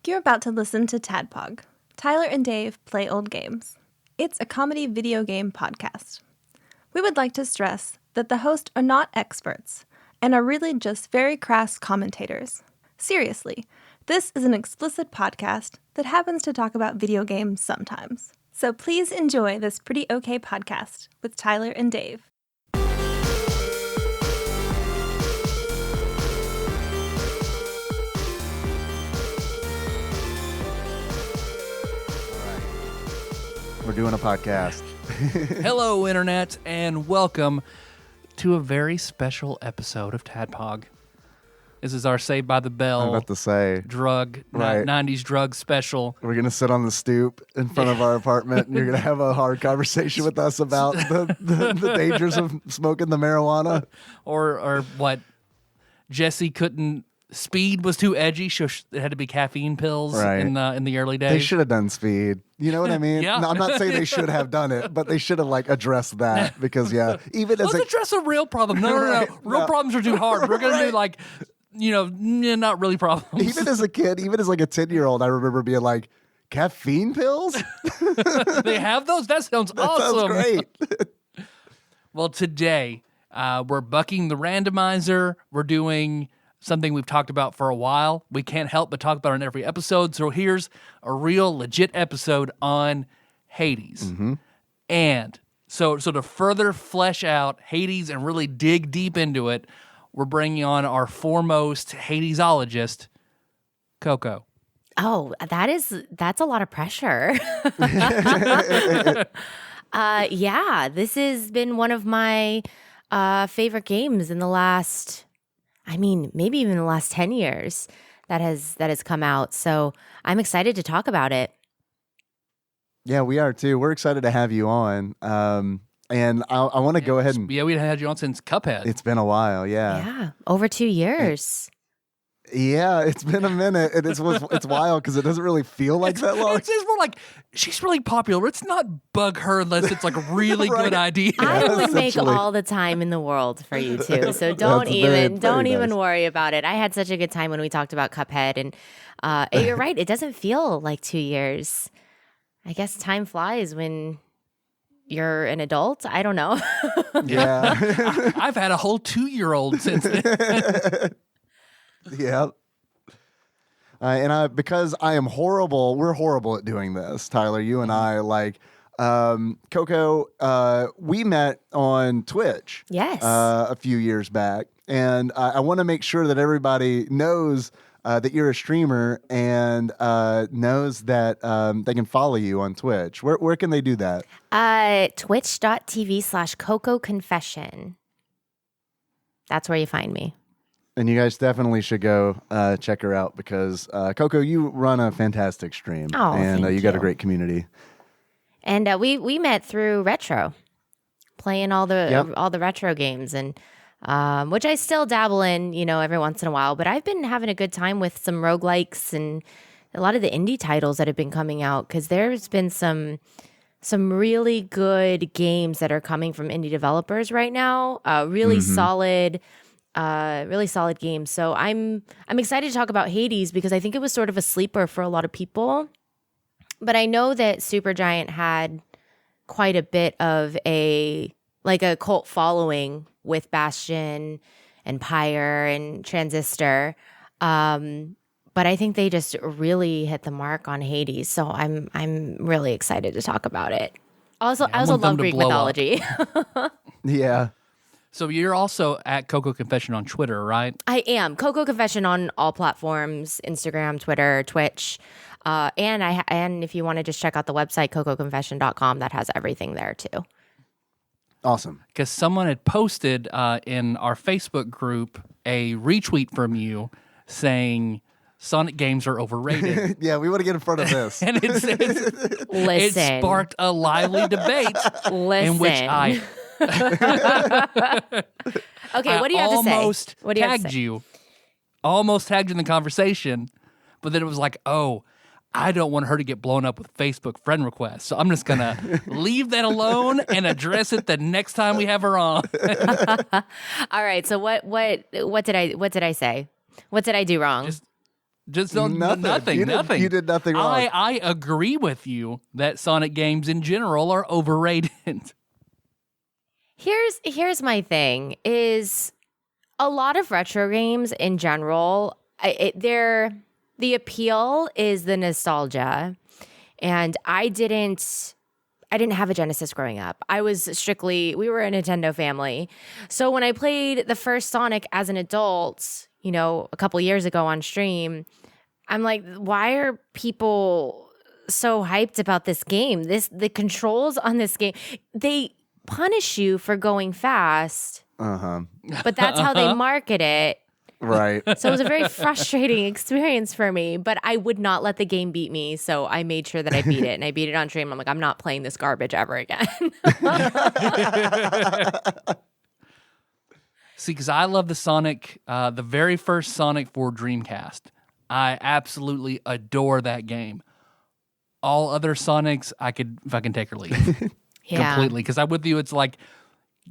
You're about to listen to TADPOG. Tyler and Dave play old games. It's a comedy video game podcast. We would like to stress that the hosts are not experts and are really just very crass commentators. Seriously, this is an explicit podcast that happens to talk about video games sometimes. So please enjoy this pretty okay podcast with Tyler and Dave. We're doing a podcast. Hello, Internet, and welcome to a very special episode of TADPOG. This is our Saved by the Bell I'm about to say, drug, right. 90s drug special. We're going to sit on the stoop in front of our apartment, and you're going to have a hard conversation with us about the dangers of smoking the marijuana. Or what, Jesse couldn't, speed was too edgy, so it had to be caffeine pills Right. in the early days. They should have done speed. You know what I mean? Yeah. No, I'm not saying they should have done it, but they should have addressed that because even as Let's address a real problem. No. Real problems are too hard. We're going to do not really problems. even as a kid, even as a 10-year-old, I remember being like, caffeine pills? They have those? That sounds That awesome. sounds great. Well, today, we're bucking the randomizer. We're doing something we've talked about for a while. We can't help but talk about it in every episode. So here's a real legit episode on Hades. Mm-hmm. And so to further flesh out Hades and really dig deep into it, we're bringing on our foremost Hadesologist, Coco. Oh, that's a lot of pressure. Yeah, this has been one of my favorite games in the last, maybe even the last 10 years that has come out. So I'm excited to talk about it. Yeah, we are too. We're excited to have you on. And I want to go ahead and... Yeah, we had you on since Cuphead. It's been a while, yeah. Yeah, over 2 years. Yeah, it's been a minute. And it's wild because it doesn't really feel like that long. It's more like she's really popular. Let's not bug her unless it's like a really Right. good idea. I would make essentially. all the time in the world for you too. So That's very don't nice. worry about it. I had such a good time when we talked about Cuphead, and you're right. It doesn't feel like 2 years. I guess time flies when you're an adult. I don't know. Yeah. I've had a whole 2-year-old since then. Yeah. And because I am horrible, we're horrible at doing this, Tyler. You and I, Coco, we met on Twitch. Yes. A few years back. And I want to make sure that everybody knows that you're a streamer and knows that they can follow you on Twitch. Where can they do that? Twitch.tv/Coco Confession. That's where you find me. And you guys definitely should go check her out because, Coco, you run a fantastic stream. Oh, and thank you got a you. great community. And we met through retro, playing all the retro games, and which I still dabble in, every once in a while. But I've been having a good time with some roguelikes and a lot of the indie titles that have been coming out because there's been some really good games that are coming from indie developers right now. Really solid games. So I'm excited to talk about Hades because I think it was sort of a sleeper for a lot of people. But I know that Supergiant had quite a bit of a cult following with Bastion and Pyre and Transistor. But I think they just really hit the mark on Hades. So I'm really excited to talk about it. I also love Greek mythology. Yeah. So you're also at Coco Confession on Twitter, right? I am. Coco Confession on all platforms, Instagram, Twitter, Twitch. And if you want to just check out the website, cococonfession.com, that has everything there too. Awesome. Because someone had posted in our Facebook group a retweet from you saying Sonic games are overrated. Yeah, we want to get in front of this. And it Listen. sparked a lively debate Listen. in which I Okay, what do you have to say? almost What do you have to tagged say? you. Almost tagged you in the conversation, but then it was like, oh, I don't want her to get blown up with Facebook friend requests. So I'm just going to leave that alone and address it the next time we have her on. All right. So what did I say? What did I do wrong? Just Nothing. nothing. You did nothing wrong. I agree with you that Sonic games in general are overrated. Here's my thing is a lot of retro games in general, the appeal is the nostalgia. And I didn't have a Genesis growing up. We were a Nintendo family. So when I played the first Sonic as an adult, a couple years ago on stream, I'm like, why are people so hyped about this game? The controls on this game, they punish you for going fast. But that's how they market it. Right. So it was a very frustrating experience for me, but I would not let the game beat me. So I made sure that I beat it, and I beat it on stream. I'm like, I'm not playing this garbage ever again. See, because I love the very first Sonic for Dreamcast. I absolutely adore that game. All other Sonics, I could fucking take or leave. Yeah. Completely. Because I'm with you, it's like,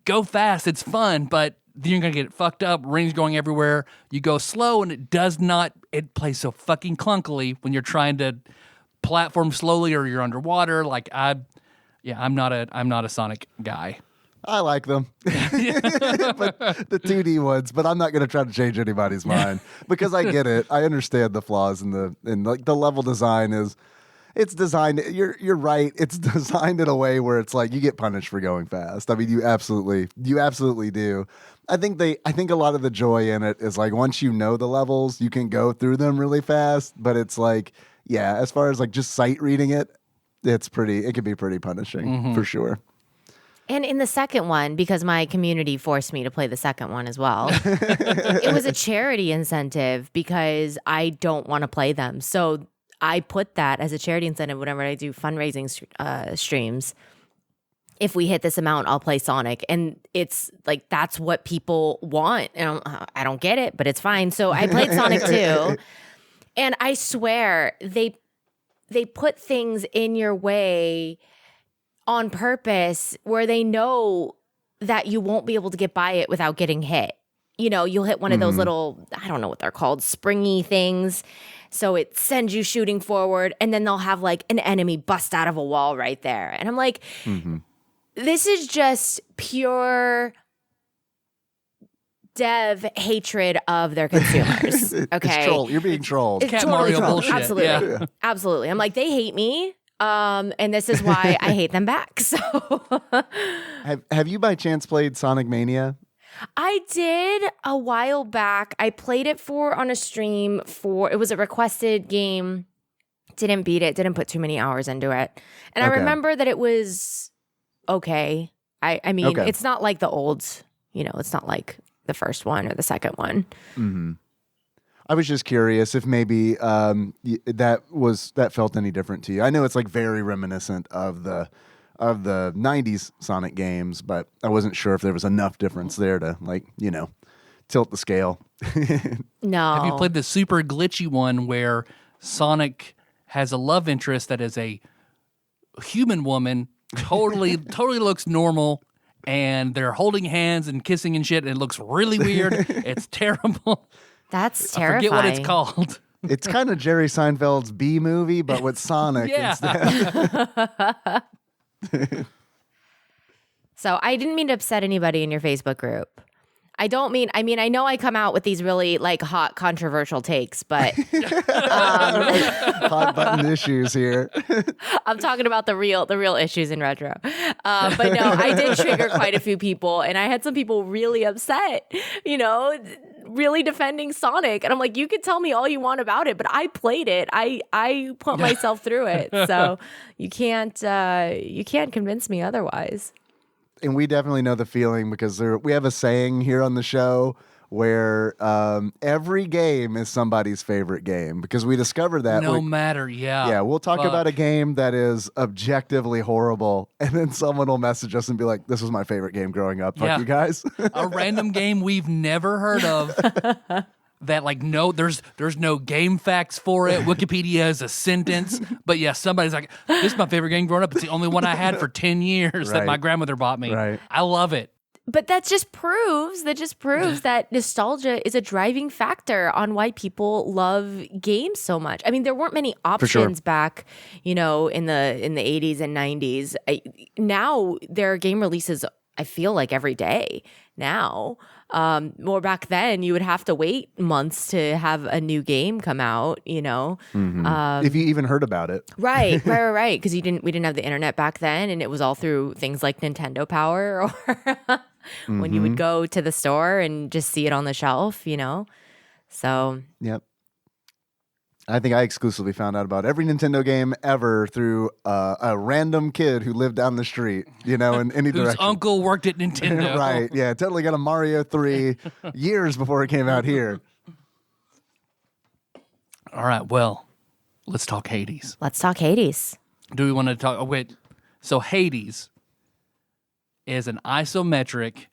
go fast, it's fun, but then you're going to get fucked up, rings going everywhere. You go slow, and it plays so fucking clunkily when you're trying to platform slowly or you're underwater. Like, I'm not a Sonic guy. I like them, but the 2D ones. But I'm not going to try to change anybody's mind because I get it. I understand the flaws in the level design is. It's designed. You're right. It's designed in a way where it's like you get punished for going fast. I mean, you absolutely do. I think a lot of the joy in it is like once you know the levels, you can go through them really fast. But it's like, yeah, as far as like just sight reading it, it can be pretty punishing for sure. And in the second one, because my community forced me to play the second one as well, it was a charity incentive because I don't want to play them. So I put that as a charity incentive whenever I do fundraising streams. If we hit this amount, I'll play Sonic. And it's like, that's what people want. And I don't get it, but it's fine. So I played Sonic 2. And I swear, they put things in your way on purpose where they know that you won't be able to get by it without getting hit. You'll hit one of those little, I don't know what they're called, springy things. So it sends you shooting forward, and then they'll have like an enemy bust out of a wall right there. And I'm like, this is just pure dev hatred of their consumers. Okay. You're being trolled. Cat Mario bullshit. Absolutely. Yeah. Absolutely. I'm like, they hate me. And this is why I hate them back. So Have you by chance played Sonic Mania? I did a while back. I played it on a stream it was a requested game. Didn't beat it. Didn't put too many hours into it. And I remember that it was okay. I mean, It's not like the old, it's not like the first one or the second one. Mm-hmm. I was just curious if maybe that felt any different to you. I know it's like very reminiscent of the 90s Sonic games, but I wasn't sure if there was enough difference there to tilt the scale. No. Have you played the super glitchy one where Sonic has a love interest that is a human woman, totally looks normal, and they're holding hands and kissing and shit, and it looks really weird. It's terrible. That's terrifying. I forget what it's called. It's kind of Jerry Seinfeld's B movie, but with Sonic instead. So I didn't mean to upset anybody in your Facebook group. I know I come out with these really like hot controversial takes, but hot button issues here. I'm talking about the real issues in retro. But no, I did trigger quite a few people, and I had some people really upset, really defending Sonic. And I'm like, you could tell me all you want about it, but I played it. I put myself through it. So you can't convince me otherwise. And we definitely know the feeling because we have a saying here on the show where every game is somebody's favorite game because we discovered that. No matter, yeah. Yeah, we'll talk about a game that is objectively horrible, and then someone will message us and be like, this was my favorite game growing up. Fuck you guys. A random game we've never heard of that like there's no game facts for it. Wikipedia is a sentence. But yeah, somebody's like, this is my favorite game growing up. It's the only one I had for 10 years that my grandmother bought me. Right. I love it. But that just proves that nostalgia is a driving factor on why people love games so much. I mean, there weren't many options back, in the 80s and 90s. Now there are game releases, I feel like, every day now. More back then, you would have to wait months to have a new game come out, Mm-hmm. If you even heard about it. Right. Because we didn't have the internet back then, and it was all through things like Nintendo Power or when you would go to the store and just see it on the shelf, So. Yep. I think I exclusively found out about every Nintendo game ever through a random kid who lived down the street, in any Whose direction. uncle worked at Nintendo. Right. Yeah. Totally got a Mario 3 years before it came out here. All right. Well, let's talk Hades. Let's talk Hades. Do we want to talk? Oh, wait. So Hades is an isometric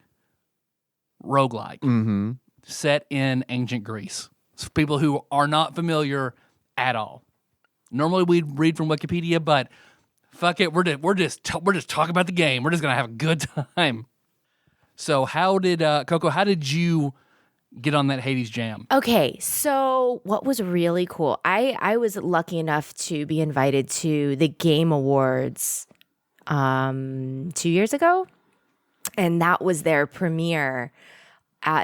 roguelike set in ancient Greece. So people who are not familiar at all. Normally we'd read from Wikipedia, but fuck it, we're just talking about the game. We're just gonna have a good time. So how did Coco? How did you get on that Hades jam? Okay, so what was really cool? I was lucky enough to be invited to the Game Awards 2 years ago, and that was their premiere.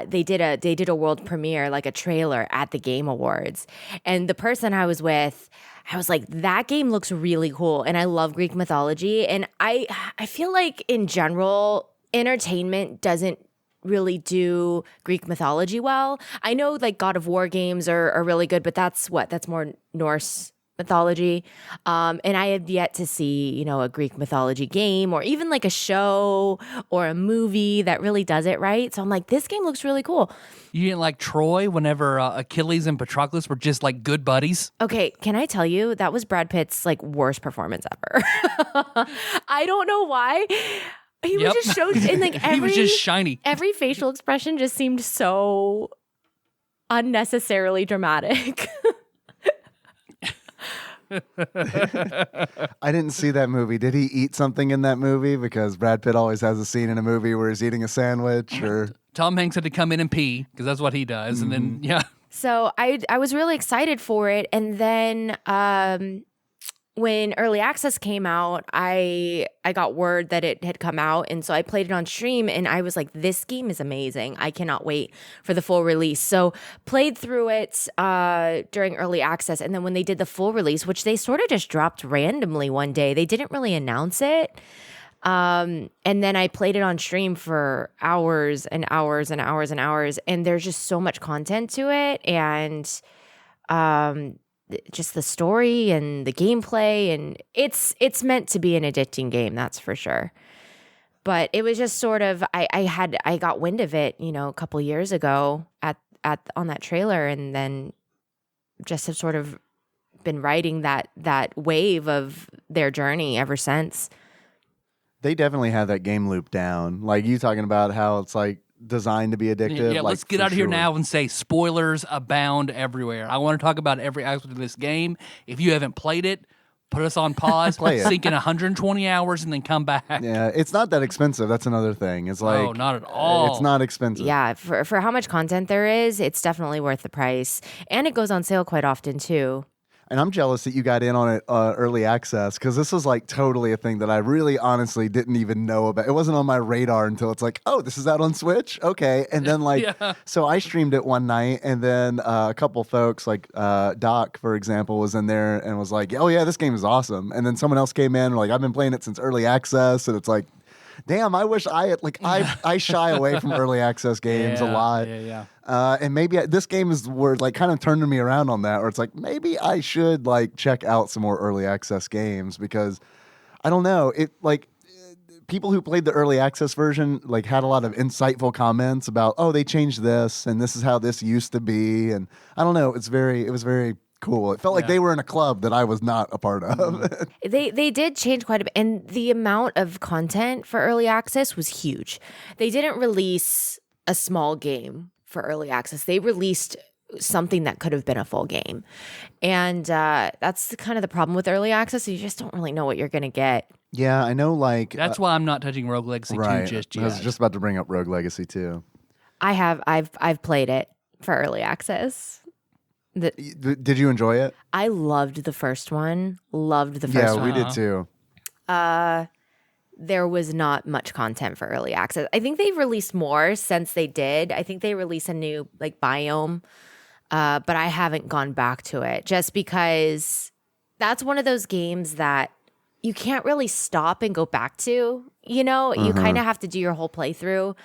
They did a world premiere, like a trailer at the Game Awards. And the person I was with, I was like, that game looks really cool. And I love Greek mythology. And I feel like in general, entertainment doesn't really do Greek mythology well. I know like God of War games are really good, but that's more Norse mythology. And I have yet to see, a Greek mythology game or even like a show or a movie that really does it right. So I'm like, this game looks really cool. You didn't like Troy whenever Achilles and Patroclus were just like good buddies? Okay, can I tell you, that was Brad Pitt's like worst performance ever. I don't know why. He was just so, and like he was just shiny. Every facial expression just seemed so unnecessarily dramatic. I didn't see that movie. Did he eat something in that movie? Because Brad Pitt always has a scene in a movie where he's eating a sandwich. Or Tom Hanks had to come in and pee because that's what he does. And then, yeah. So I was really excited for it. And then when Early Access came out, I got word that it had come out. And so I played it on stream and I was like, this game is amazing. I cannot wait for the full release. So played through it during Early Access. And then when they did the full release, which they sort of just dropped randomly one day, they didn't really announce it. And then I played it on stream for hours and hours and hours and hours. And there's just so much content to it. And just the story and the gameplay, and it's meant to be an addicting game, that's for sure. But it was just sort of I got wind of it, a couple years ago on that trailer, and then just have sort of been riding that wave of their journey ever since. they definitely have that game loop down. Like you talking about how it's like designed to be addictive. Yeah, like, let's get out of here now and say spoilers abound everywhere. I want to talk about every aspect of this game. If you haven't played it, put us on pause, sink in 120 hours, and then come back. Yeah, it's not that expensive. That's another thing. It's like, no, not at all. It's not expensive. Yeah, for how much content there is, it's definitely worth the price. And it goes on sale quite often, too. And I'm jealous that you got in on it early access, because this was like totally a thing that I really honestly didn't even know about. It wasn't on my radar until it's like, oh, this is out on Switch? Okay. And then like, So I streamed it one night, and then a couple folks like Doc, for example, was in there and was like, oh yeah, this game is awesome. And then someone else came in and like, I've been playing it since early access. And it's like, damn, I wish I had, like, I shy away from early access games a lot. Yeah. And maybe this game is where like kind of turning me around on that, where it's like, maybe I should like check out some more early access games, because I don't know, it like people who played the early access version like had a lot of insightful comments about, oh, they changed this and this is how this used to be. And I don't know, it was very cool. It felt like they were in a club that I was not a part of. They did change quite a bit, and the amount of content for early access was huge. They didn't release a small game for early access. They released something that could have been a full game. And that's kind of the problem with early access. You just don't really know what you're going to get. Yeah, I know. Like That's why I'm not touching Rogue Legacy 2 just yet. I was just about to bring up Rogue Legacy too. I've played it for early access. Did you enjoy it? I loved the first one. Loved the first one. Yeah, we did too. There was not much content for early access. I think they've released more since they did. I think they released a new like biome, but I haven't gone back to it just because that's one of those games that you can't really stop and go back to. You know, you kind of have to do your whole playthrough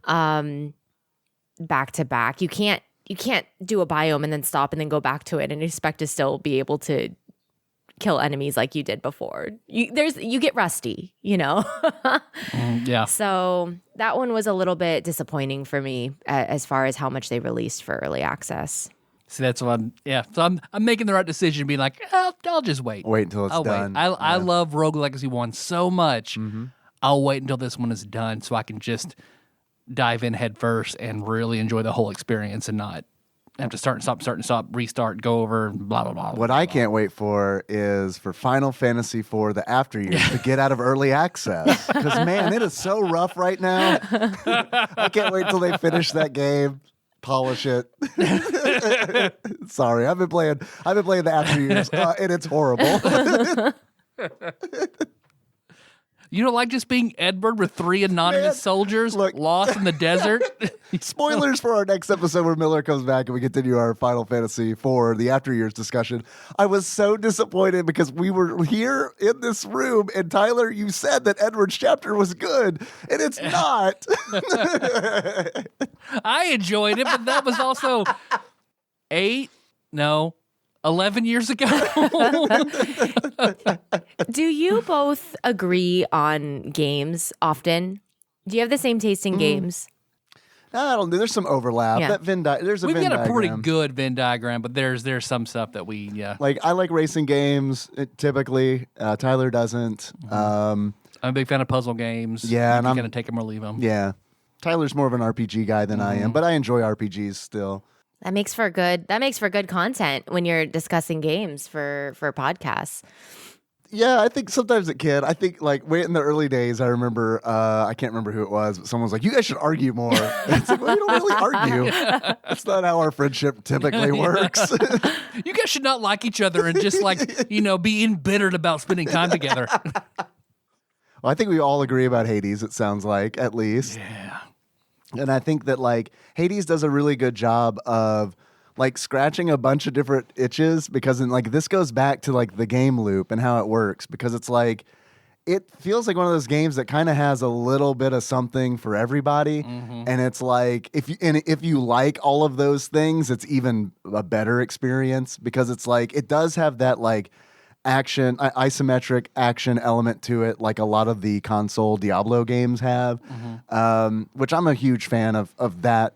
back to back. You can't do a biome and then stop and then go back to it and expect to still be able to kill enemies like you did before. You get rusty, you know? Yeah. So that one was a little bit disappointing for me as far as how much they released for early access. See, that's what So I'm making the right decision, being like, I'll just wait. Wait until it's done. Wait. I love Rogue Legacy 1 so much. I'll wait until this one is done so I can just dive in head first and really enjoy the whole experience and not have to start and stop, restart, go over, blah, blah, blah. What I can't wait for is for Final Fantasy IV, the After Years, to get out of early access. Because, man, it is so rough right now. I can't wait till they finish that game, polish it. Sorry, I've been playing the After Years, and it's horrible. You don't like just being Edward with 3 anonymous soldiers lost in the desert? Spoilers for our next episode where Miller comes back and we continue our Final Fantasy IV, the After Years discussion. I was so disappointed because we were here in this room and Tyler, you said that Edward's chapter was good, and it's not. I enjoyed it, but that was also 11 years ago. Do you both agree on games often? Do you have the same taste in games? I don't know. There's some overlap. Yeah. There's a We've Venn got a pretty diagram. good Venn diagram, but there's some stuff that Like, I like racing games, typically. Tyler doesn't. I'm a big fan of puzzle games. Yeah, and I'm I'm going to take them or leave them. Yeah. Tyler's more of an RPG guy than I am, but I enjoy RPGs still. That makes for good content when you're discussing games for podcasts. Yeah, I think sometimes it can. I think, like, way in the early days, I remember, I can't remember who it was, but someone was like, you guys should argue more. And it's like, well, we don't really argue. That's not how our friendship typically works. You guys should not like each other and just be embittered about spending time together. Well, I think we all agree about Hades, it sounds like, at least. Yeah. And I think that, like, Hades does a really good job of, like, scratching a bunch of different itches because, this goes back to, like, the game loop and how it works because it's, like, it feels like one of those games that kind of has a little bit of something for everybody. And it's, like, if you like all of those things, it's even a better experience because it's, like, it does have that, like, isometric action element to it, like a lot of the console Diablo games have, which I'm a huge fan of that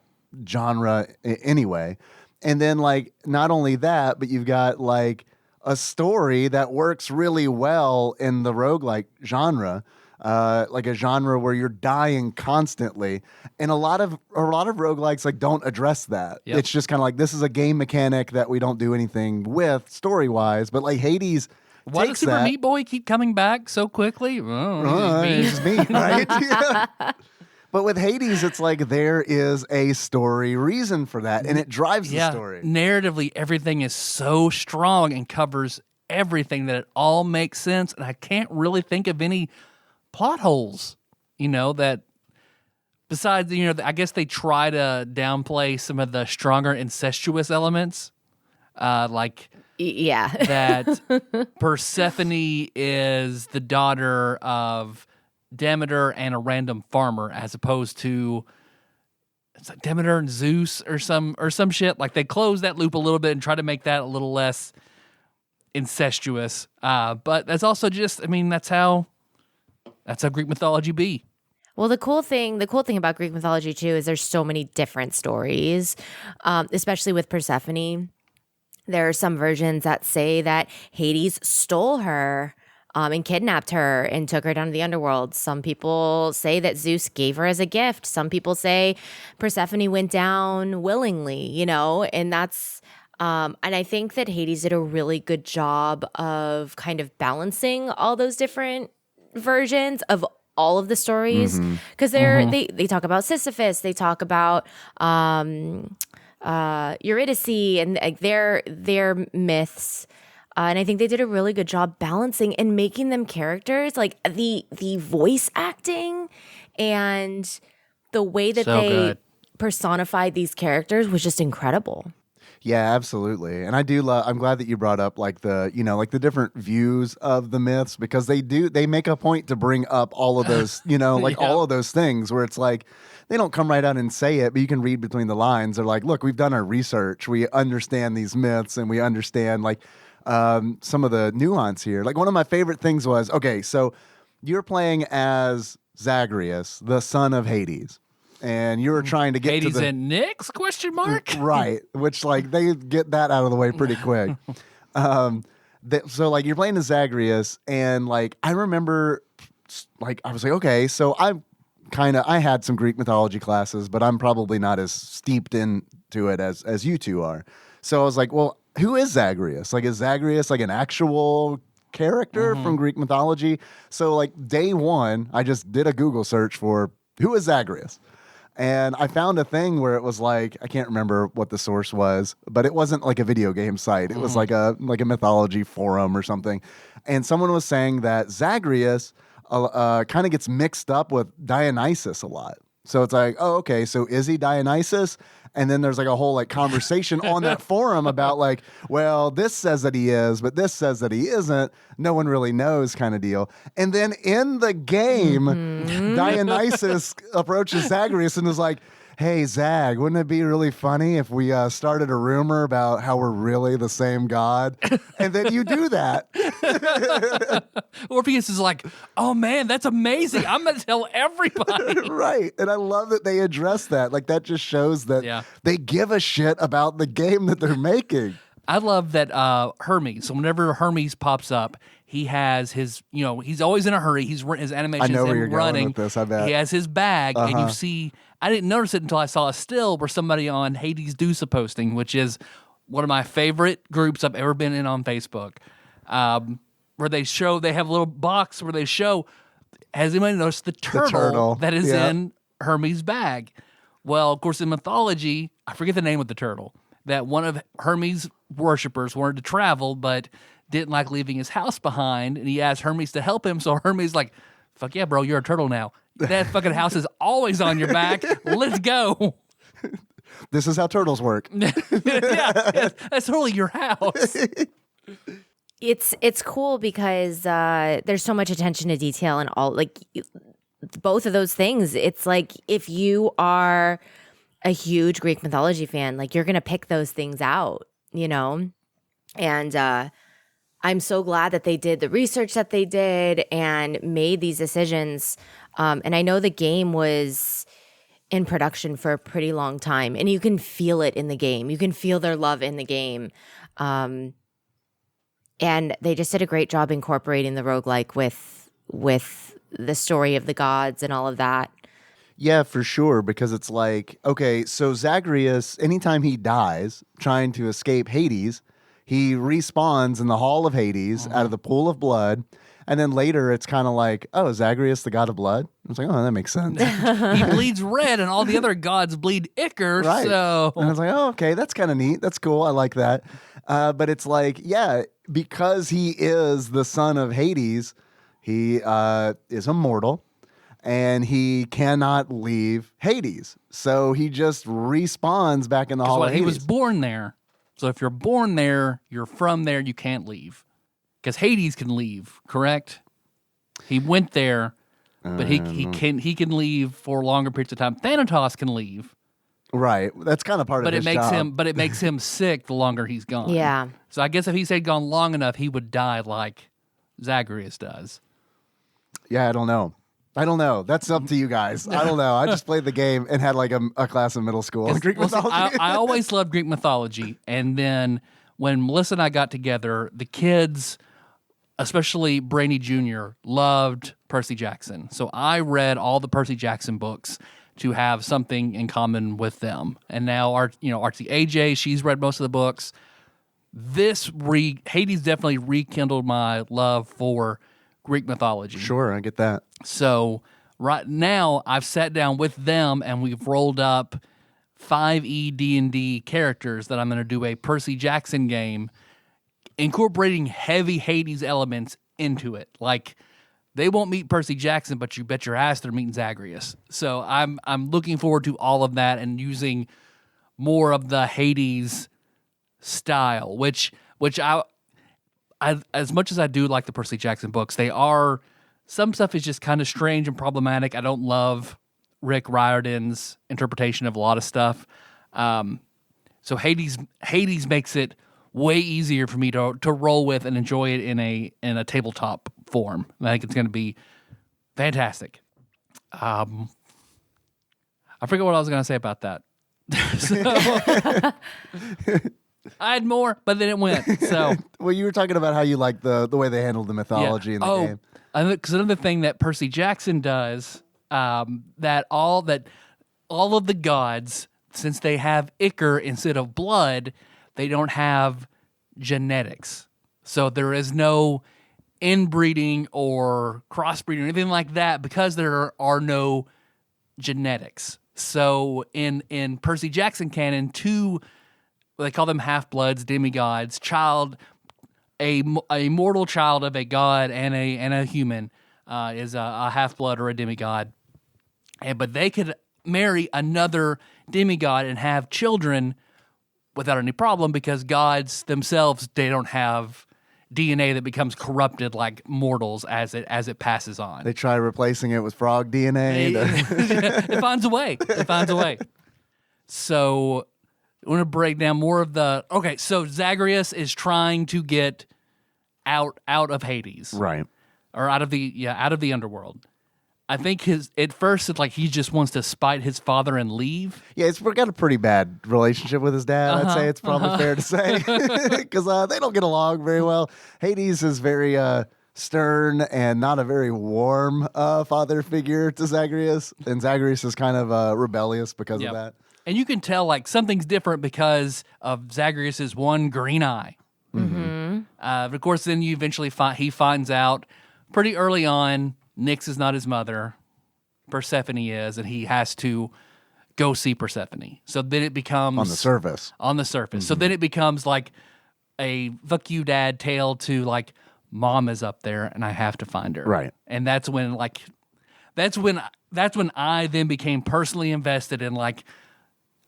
genre anyway. And then, like, not only that, but you've got, like, a story that works really well in the roguelike genre, like a genre where you're dying constantly. And a lot of roguelikes, like, don't address that. Yep. It's just kind of like, this is a game mechanic that we don't do anything with story-wise. But, like, Hades Why does takes Super that. Meat Boy keep coming back so quickly? Oh, he's It's mean. me, right? Yeah. But with Hades, it's like there is a story reason for that, and it drives the story. Narratively, everything is so strong and covers everything that it all makes sense. And I can't really think of any plot holes, that besides, I guess they try to downplay some of the stronger incestuous elements, like Yeah. that Persephone is the daughter of Demeter and a random farmer, as opposed to it's like Demeter and Zeus or some shit. Like they close that loop a little bit and try to make that a little less incestuous. But that's also just, that's how Greek mythology be. Well, the cool thing about Greek mythology too is there's so many different stories, especially with Persephone. There are some versions that say that Hades stole her and kidnapped her and took her down to the underworld. Some people say that Zeus gave her as a gift. Some people say Persephone went down willingly, and that's and I think that Hades did a really good job of kind of balancing all those different versions of all of the stories, because they talk about Sisyphus, they talk about Eurydice and their myths. And I think they did a really good job balancing and making them characters. Like the voice acting and the way that they personified these characters was just incredible. Yeah, absolutely. And I do love, I'm glad that you brought up like the, like the different views of the myths, because they make a point to bring up all of those, all of those things where it's like, they don't come right out and say it, but you can read between the lines. They're like, look, we've done our research. We understand these myths and we understand like some of the nuance here. Like one of my favorite things was, okay, so you're playing as Zagreus, the son of Hades. And you were trying to get Hades to the and Nyx? Question mark. Right, which like they get that out of the way pretty quick. So like you're playing as Zagreus, and like I remember, like I was like, okay, so I had some Greek mythology classes, but I'm probably not as steeped into it as you two are. So I was like, well, who is Zagreus? Like, is Zagreus like an actual character from Greek mythology? So like day one, I just did a Google search for who is Zagreus. And I found a thing where it was like, I can't remember what the source was, but it wasn't like a video game site. It was like a mythology forum or something. And someone was saying that Zagreus kind of gets mixed up with Dionysus a lot. So it's like, oh, okay, so is he Dionysus? And then there's like a whole like conversation on that forum about like, well, this says that he is, but this says that he isn't. No one really knows kind of deal. And then in the game, Dionysus approaches Zagreus and is like, hey, Zag, wouldn't it be really funny if we started a rumor about how we're really the same god? And then you do that. Orpheus is like, oh man, that's amazing. I'm going to tell everybody. Right. And I love that they address that. Like that just shows that they give a shit about the game that they're making. I love that Hermes. So whenever Hermes pops up, he has his, he's always in a hurry. His animation is him running. Going with this, I bet. He has his bag, and you see, I didn't notice it until I saw a still where somebody on Hades Deuce posting, which is one of my favorite groups I've ever been in on Facebook, where they have a little box where they show, has anybody noticed the turtle that is in Hermes' bag? Well, of course, in mythology, I forget the name of the turtle, that one of Hermes' worshippers wanted to travel, but didn't like leaving his house behind, and he asked Hermes to help him, so Hermes like, fuck yeah, bro, you're a turtle now. That fucking house is always on your back. Let's go. This is how turtles work. That's totally your house. It's cool because there's so much attention to detail and all, like both of those things. It's like if you are a huge Greek mythology fan, like you're gonna pick those things out, and I'm so glad that they did the research that they did and made these decisions. And I know the game was in production for a pretty long time, and you can feel it in the game. You can feel their love in the game. And they just did a great job incorporating the roguelike with the story of the gods and all of that. Yeah, for sure, because it's like, okay, so Zagreus, anytime he dies trying to escape Hades, he respawns in the Hall of Hades out of the pool of blood. And then later it's kind of like, oh, Zagreus, the god of blood? I was like, oh, that makes sense. He bleeds red and all the other gods bleed ichor. Right. So. And I was like, oh, okay, that's kind of neat. That's cool. I like that. But it's like, yeah, because he is the son of Hades, he is immortal. And he cannot leave Hades. So he just respawns back in the Hall of Hades. He was born there. So if you're born there, you're from there, you can't leave. Because Hades can leave, correct? He went there, but he can leave for longer periods of time. Thanatos can leave. Right. That's kind of part of his job. But it makes him sick the longer he's gone. Yeah. So I guess if he stayed gone long enough, he would die like Zagreus does. Yeah, I don't know. That's up to you guys. I don't know. I just played the game and had like a class in middle school on Greek mythology. I always loved Greek mythology. And then when Melissa and I got together, the kids especially Brainy Jr., loved Percy Jackson. So I read all the Percy Jackson books to have something in common with them. And now Artsy AJ, she's read most of the books. Hades definitely rekindled my love for Greek mythology. Sure, I get that. So right now I've sat down with them and we've rolled up 5e D&D characters that I'm going to do a Percy Jackson game incorporating heavy Hades elements into it. Like, they won't meet Percy Jackson, but you bet your ass they're meeting Zagreus. So I'm looking forward to all of that and using more of the Hades style, which I as much as I do like the Percy Jackson books, some stuff is just kind of strange and problematic. I don't love Rick Riordan's interpretation of a lot of stuff. So Hades makes it way easier for me to roll with and enjoy it in a tabletop form. I think it's going to be fantastic. I forget what I was going to say about that. I had more, but then it went. So, well, you were talking about how you like the way they handled the mythology in the game. Because another thing that Percy Jackson does, that all of the gods, since they have ichor instead of blood, they don't have genetics. So there is no inbreeding or crossbreeding or anything like that because there are no genetics. So in Percy Jackson canon, they call them half-bloods, demigods, a mortal child of a god and a human is a half-blood or a demigod. But they could marry another demigod and have children without any problem because gods themselves, they don't have DNA that becomes corrupted like mortals as it passes on. They try replacing it with frog DNA. It finds a way. So I want to break down more of the... Okay, so Zagreus is trying to get out of Hades. Right. Or out of the underworld. I think at first it's like he just wants to spite his father and leave. Yeah, it's got a pretty bad relationship with his dad. I'd say it's probably fair to say because they don't get along very well. Hades is very stern and not a very warm father figure to Zagreus, and Zagreus is kind of rebellious because of that. And you can tell like something's different because of Zagreus's one green eye. Mm-hmm. Of course, then you eventually he finds out pretty early on. Nyx is not his mother. Persephone is, and he has to go see Persephone. So then it becomes... On the surface. Mm-hmm. So then it becomes like a fuck you dad tale to like, mom is up there and I have to find her. Right. And that's when I then became personally invested in like,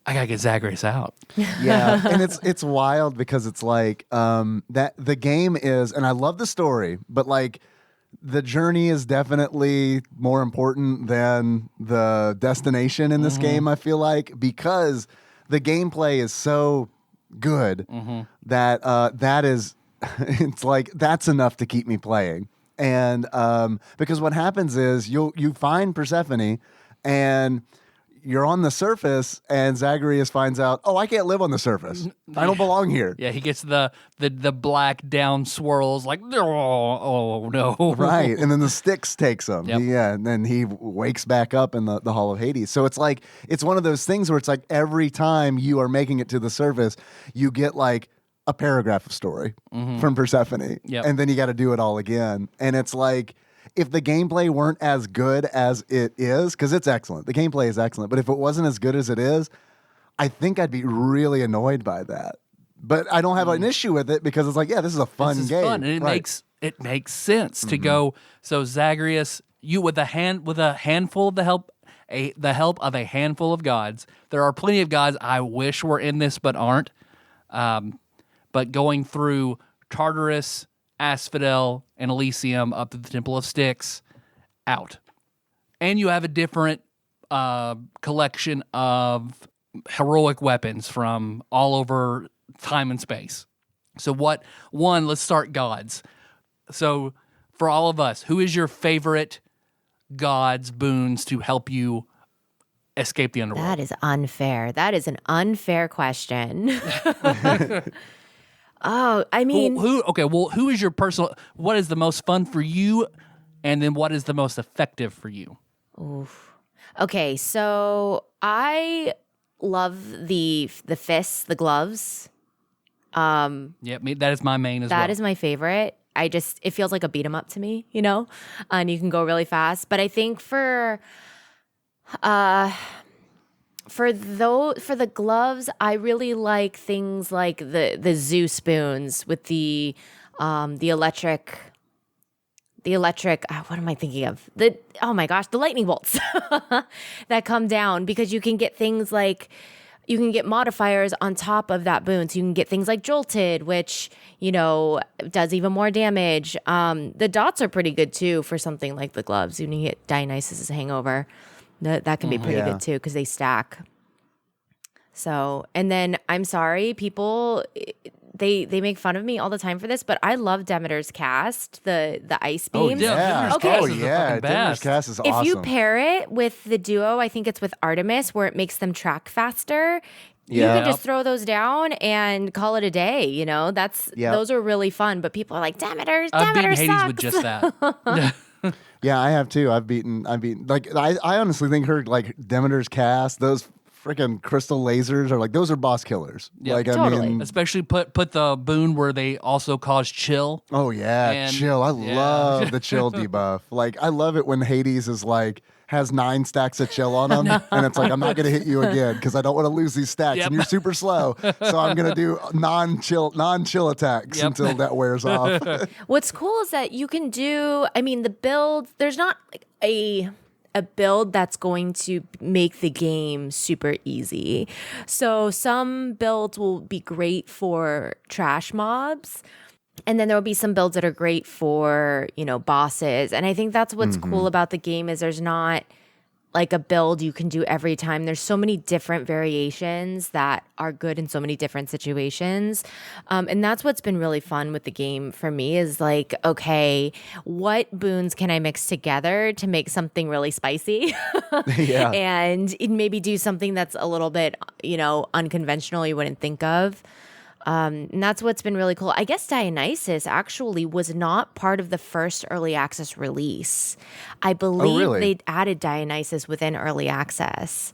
I gotta get Zagreus out. Yeah, and it's wild because it's like that the game is, and I love the story, but like the journey is definitely more important than the destination in this game, I feel like, because the gameplay is so good that that is, it's like, that's enough to keep me playing. And because what happens is you find Persephone and you're on the surface, and Zagreus finds out, oh, I can't live on the surface. I don't belong here. Yeah, he gets the black down swirls like, oh no. Right, and then the Styx takes him. Yep. Yeah, and then he wakes back up in the Hall of Hades. So it's like, it's one of those things where it's like every time you are making it to the surface, you get like a paragraph of story from Persephone. Yep. And then you got to do it all again. And it's like, if the gameplay weren't as good as it is, because it's excellent, the gameplay is excellent, but if it wasn't as good as it is, I think I'd be really annoyed by that. But I don't have an issue with it because it's like, yeah, this is a fun game. Fun, and it makes sense to go. So Zagreus, you with a handful of the help of a handful of gods. There are plenty of gods I wish were in this but aren't. But going through Tartarus, Asphodel, and Elysium up to the Temple of Styx, out. And you have a different collection of heroic weapons from all over time and space. So let's start gods. So for all of us, who is your favorite gods, boons to help you escape the underworld? That is unfair. That is an unfair question. Oh, I mean, who is your personal, what is the most fun for you? And then what is the most effective for you? oof. Okay, so I love the fists, the gloves. That is my main as well. That is my favorite. It feels like a beat 'em up to me, and you can go really fast. But I think for the gloves, I really like things like the zoo spoons with the electric. What am I thinking of? Oh my gosh, the lightning bolts that come down, because you can get things like, you can get modifiers on top of that boon. So you can get things like jolted, which, does even more damage. The dots are pretty good too for something like the gloves. You can get Dionysus' hangover. That can be pretty good too, because they stack. So, and then I'm sorry, people, they make fun of me all the time for this, but I love Demeter's cast, the ice beams. Yeah. Demeter's Okay. Cast is the fucking Demeter's best. Cast is awesome. If you pair it with the duo, I think it's with Artemis, where it makes them track faster. You Yeah. can just throw those down and call it a day. Those are really fun. But people are like, Demeter I've beaten sucks. Hades with just that. Yeah, I have too. I've beaten like I honestly think her like Demeter's Cast, those freaking crystal lasers are like, those are boss killers. Yeah, like totally. I mean, Especially put the boon where they also cause chill. oh yeah, And- chill. I yeah. love the chill debuff. Like I love it when Hades is like has 9 stacks of chill on him, and it's like, I'm not gonna hit you again because I don't want to lose these stacks, Yep. and you're super slow. So I'm gonna do non-chill attacks Yep. until that wears off. What's cool is that you can do, I mean, the build, there's not like a build that's going to make the game super easy. So some builds will be great for trash mobs. And then there will be some builds that are great for, bosses. And I think that's what's cool about the game is there's not like a build you can do every time. There's so many different variations that are good in so many different situations. And that's what's been really fun with the game for me is like, okay, what boons can I mix together to make something really spicy? Yeah. And maybe do something that's a little bit, unconventional you wouldn't think of. And that's what's been really cool. I guess Dionysus actually was not part of the first early access release. I believe really? they added Dionysus within early access,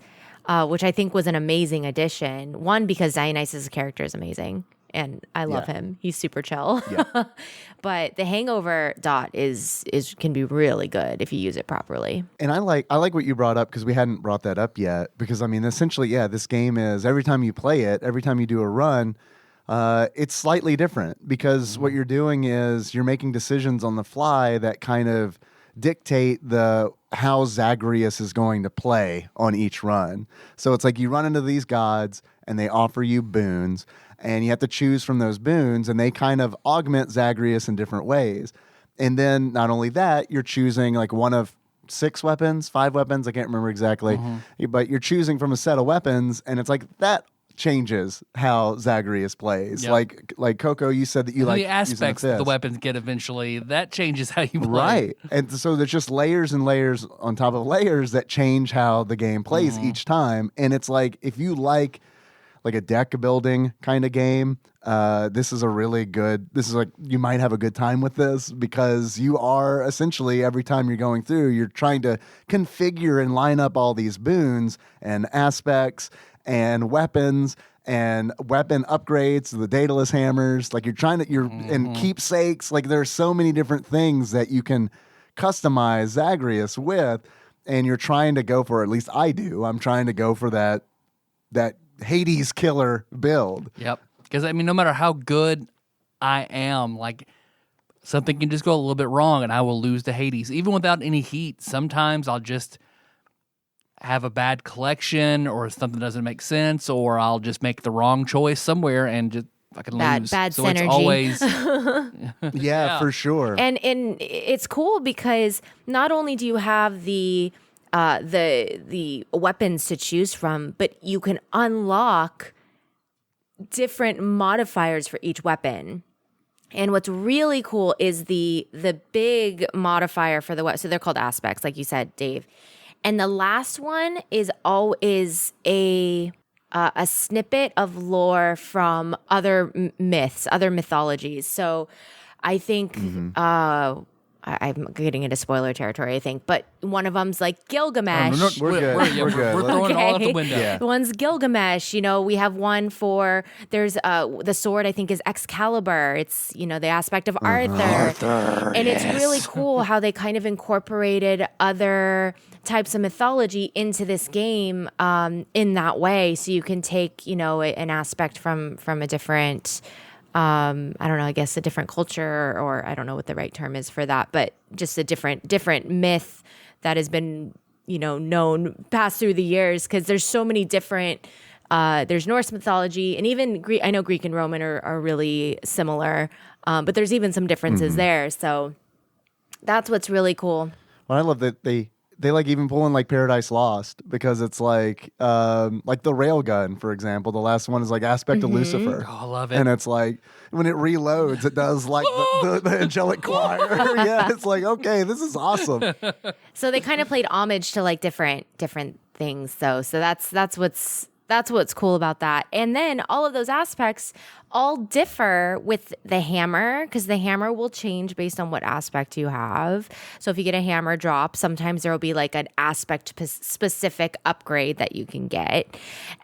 which I think was an amazing addition. One, because Dionysus' character is amazing, and I love him. He's super chill. Yeah. But the hangover dot can be really good if you use it properly. And I like what you brought up because we hadn't brought that up yet. Because I mean, essentially, yeah, this game is every time you play it, every time you do a run, it's slightly different because what you're doing is you're making decisions on the fly that kind of dictate how Zagreus is going to play on each run. So it's like you run into these gods and they offer you boons, and you have to choose from those boons, and they kind of augment Zagreus in different ways. And then not only that, you're choosing like one of 5 weapons, I can't remember exactly, but you're choosing from a set of weapons, and it's like that changes how Zagreus plays. Yep. Like Coco, you said that you like the aspects using that the fist. weapons get eventually, that changes how you play. Right. And so there's just layers and layers on top of layers that change how the game plays each time. And it's like, if you like a deck building kind of game, this is like, you might have a good time with this because you are essentially, every time you're going through, you're trying to configure and line up all these boons and aspects and weapons and weapon upgrades, the Daedalus hammers, like and keepsakes. Like there's so many different things that you can customize Zagreus with, and you're trying to go for, at least I do, I'm trying to go for that Hades killer build. Yep. Because I mean, no matter how good I am, like something can just go a little bit wrong and I will lose to Hades. Even without any heat, sometimes I'll just have a bad collection or something doesn't make sense, or I'll just make the wrong choice somewhere and just fucking lose. Bad so synergy. It's always Yeah, for sure. And it's cool because not only do you have the weapons to choose from, but you can unlock different modifiers for each weapon. And what's really cool is the big modifier for the weapon. So they're called aspects, like you said, Dave. And the last one is a a snippet of lore from other myths, other mythologies. So I think I'm getting into spoiler territory, I think, but one of them's like Gilgamesh. We're good. We're throwing it all out the window. Yeah. One's Gilgamesh. We have one for there's the sword. I think is Excalibur. It's the aspect of Arthur, and it's really cool how they kind of incorporated other types of mythology into this game in that way. So you can take an aspect from a different. I don't know, I guess a different culture, or I don't know what the right term is for that, but just a different myth that has been, passed through the years, because there's so many different, there's Norse mythology, and even Greek, I know Greek and Roman are really similar, but there's even some differences there. So that's what's really cool. Well, I love that they like even pull in like Paradise Lost, because it's like the railgun, for example. The last one is like Aspect of Lucifer. Oh, I love it. And it's like when it reloads, it does like the angelic choir. Yeah, it's like, okay, this is awesome. So they kind of played homage to like different things though. So that's what's cool about that. And then all of those aspects all differ with the hammer, because the hammer will change based on what aspect you have. So if you get a hammer drop, sometimes there will be like an aspect specific upgrade that you can get.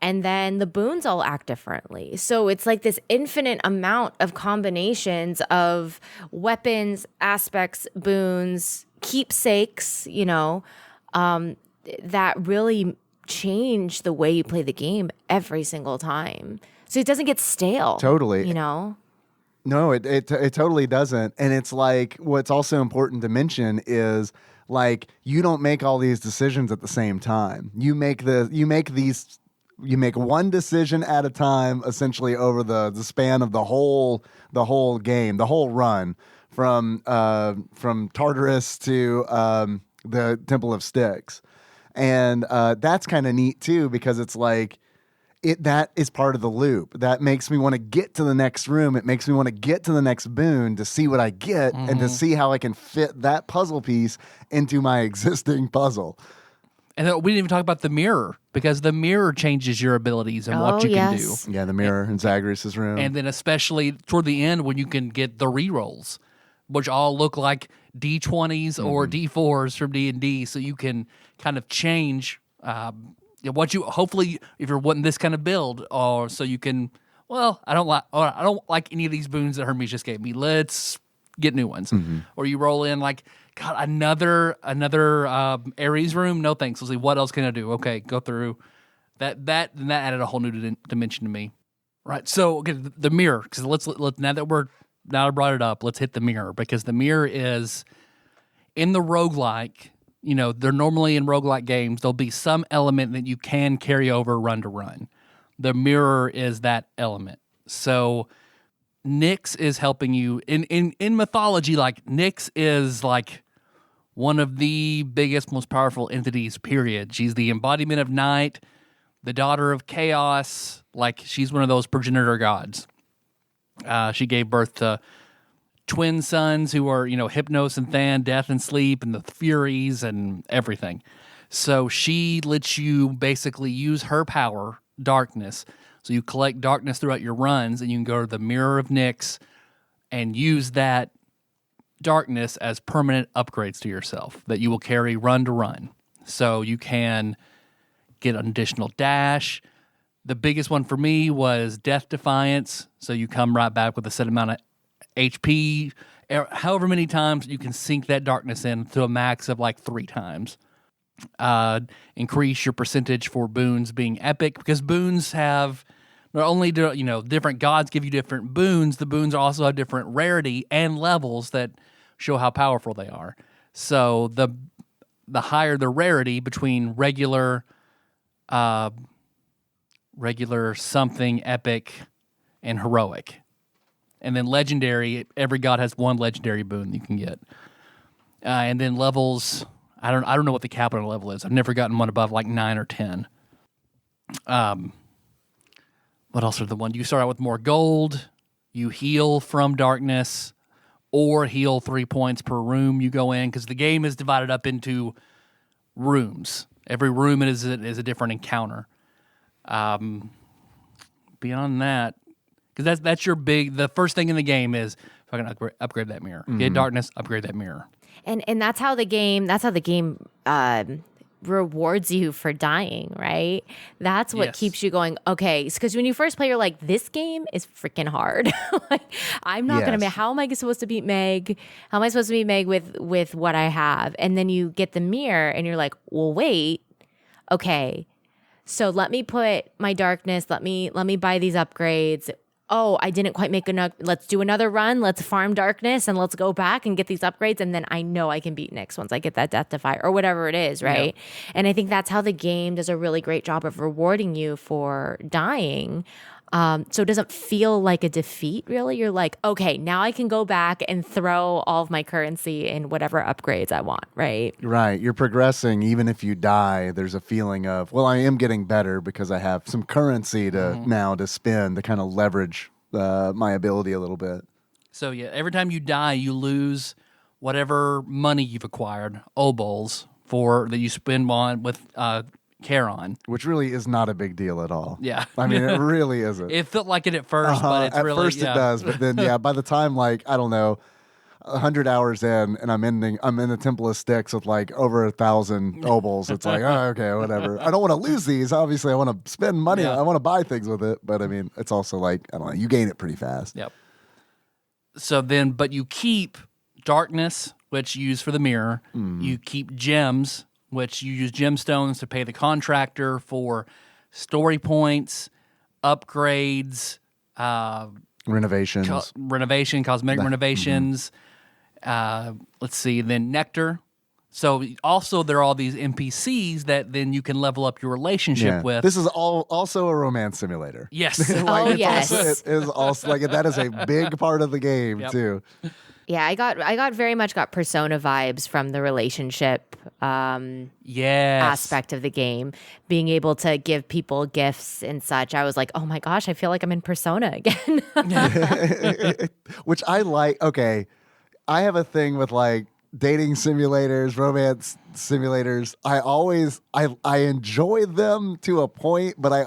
And then the boons all act differently. So it's like this infinite amount of combinations of weapons, aspects, boons, keepsakes, that really change the way you play the game every single time. So it doesn't get stale. Totally. No, it totally doesn't. And it's like, what's also important to mention is like, you don't make all these decisions at the same time. You make one decision at a time, essentially over the span of the whole game, the whole run, from Tartarus to the Temple of Styx. And that's kind of neat too, because it's like that is part of the loop. That makes me want to get to the next room. It makes me want to get to the next boon to see what I get and to see how I can fit that puzzle piece into my existing puzzle. And we didn't even talk about the mirror, because the mirror changes your abilities and what you can do. Yeah, the mirror in Zagreus' room. And then especially toward the end when you can get the rerolls, which all look like D20s or D4s from D&D, so you can kind of change what you, hopefully, if you're wanting this kind of build, or so you can, I don't like any of these boons that Hermes just gave me. Let's get new ones. Or you roll in like, God, another Ares room? No thanks. Let's see, what else can I do? Okay, go through. That added a whole new dimension to me. Right, so okay, the mirror, because let's now I brought it up, let's hit the mirror, because the mirror is in the roguelike, they're normally in roguelike games, there'll be some element that you can carry over run to run. The mirror is that element. So Nyx is helping you in mythology, like Nyx is like one of the biggest, most powerful entities, period. She's the embodiment of night, the daughter of chaos, like she's one of those progenitor gods. She gave birth to twin sons who are, Hypnos and Than, Death and Sleep, and the Furies and everything. So she lets you basically use her power, darkness. So you collect darkness throughout your runs, and you can go to the Mirror of Nyx and use that darkness as permanent upgrades to yourself that you will carry run to run. So you can get an additional dash. The biggest one for me was Death Defiance. So you come right back with a set amount of HP, however many times you can sink that darkness in to a max of like 3 times. Increase your percentage for boons being epic, because boons have not only do different gods give you different boons, the boons also have different rarity and levels that show how powerful they are. So the higher the rarity between regular something, epic, and heroic. And then legendary, every god has one legendary boon you can get. And then levels, I don't know what the capital level is. I've never gotten one above like 9 or 10. What else are the ones? You start out with more gold, you heal from darkness, or heal 3 points per room you go in, because the game is divided up into rooms. Every room is a different encounter. beyond that, because that's your the first thing in the game is fucking upgrade that mirror. Get darkness, upgrade that mirror. And that's how the game rewards you for dying, right? That's what keeps you going. Okay, because when you first play, you're like, this game is freaking hard. Like, I'm not gonna. How am I supposed to beat Meg? How am I supposed to beat Meg with what I have? And then you get the mirror, and you're like, well, wait. Okay, so let me put my darkness. Let me buy these upgrades. Oh, I didn't quite make enough. Let's do another run. Let's farm darkness and let's go back and get these upgrades. And then I know I can beat Nyx once I get that Death Defy or whatever it is, right? Yeah. And I think that's how the game does a really great job of rewarding you for dying. So it doesn't feel like a defeat, really. You're like, okay, now I can go back and throw all of my currency in whatever upgrades I want, right? Right. You're progressing. Even if you die, there's a feeling of, well, I am getting better because I have some currency to now to spend to kind of leverage my ability a little bit. So, yeah, every time you die, you lose whatever money you've acquired, obols, that you spend on with Charon. Which really is not a big deal at all. Yeah. I mean, it really isn't. It felt like it at first, but it's really... At first it does, but then, by the time, like, I don't know, 100 hours in, and I'm in the Temple of Styx with, like, over 1,000 obols, it's like, oh, okay, whatever. I don't want to lose these. Obviously, I want to spend money. Yeah. I want to buy things with it, but, I mean, it's also like, I don't know, you gain it pretty fast. Yep. So then, but you keep darkness, which you use for the mirror. You keep gems, which you use gemstones to pay the contractor for story points, upgrades, renovations, cosmetic renovations. Let's see, then nectar. So also there are all these NPCs that then you can level up your relationship with. This is also a romance simulator. Yes. Yes. It is also like that is a big part of the game too. Yeah, I got very much Persona vibes from the relationship aspect of the game. Being able to give people gifts and such. I was like, oh my gosh, I feel like I'm in Persona again. Which I like. Okay, I have a thing with like dating simulators, romance simulators. I enjoy them to a point, but I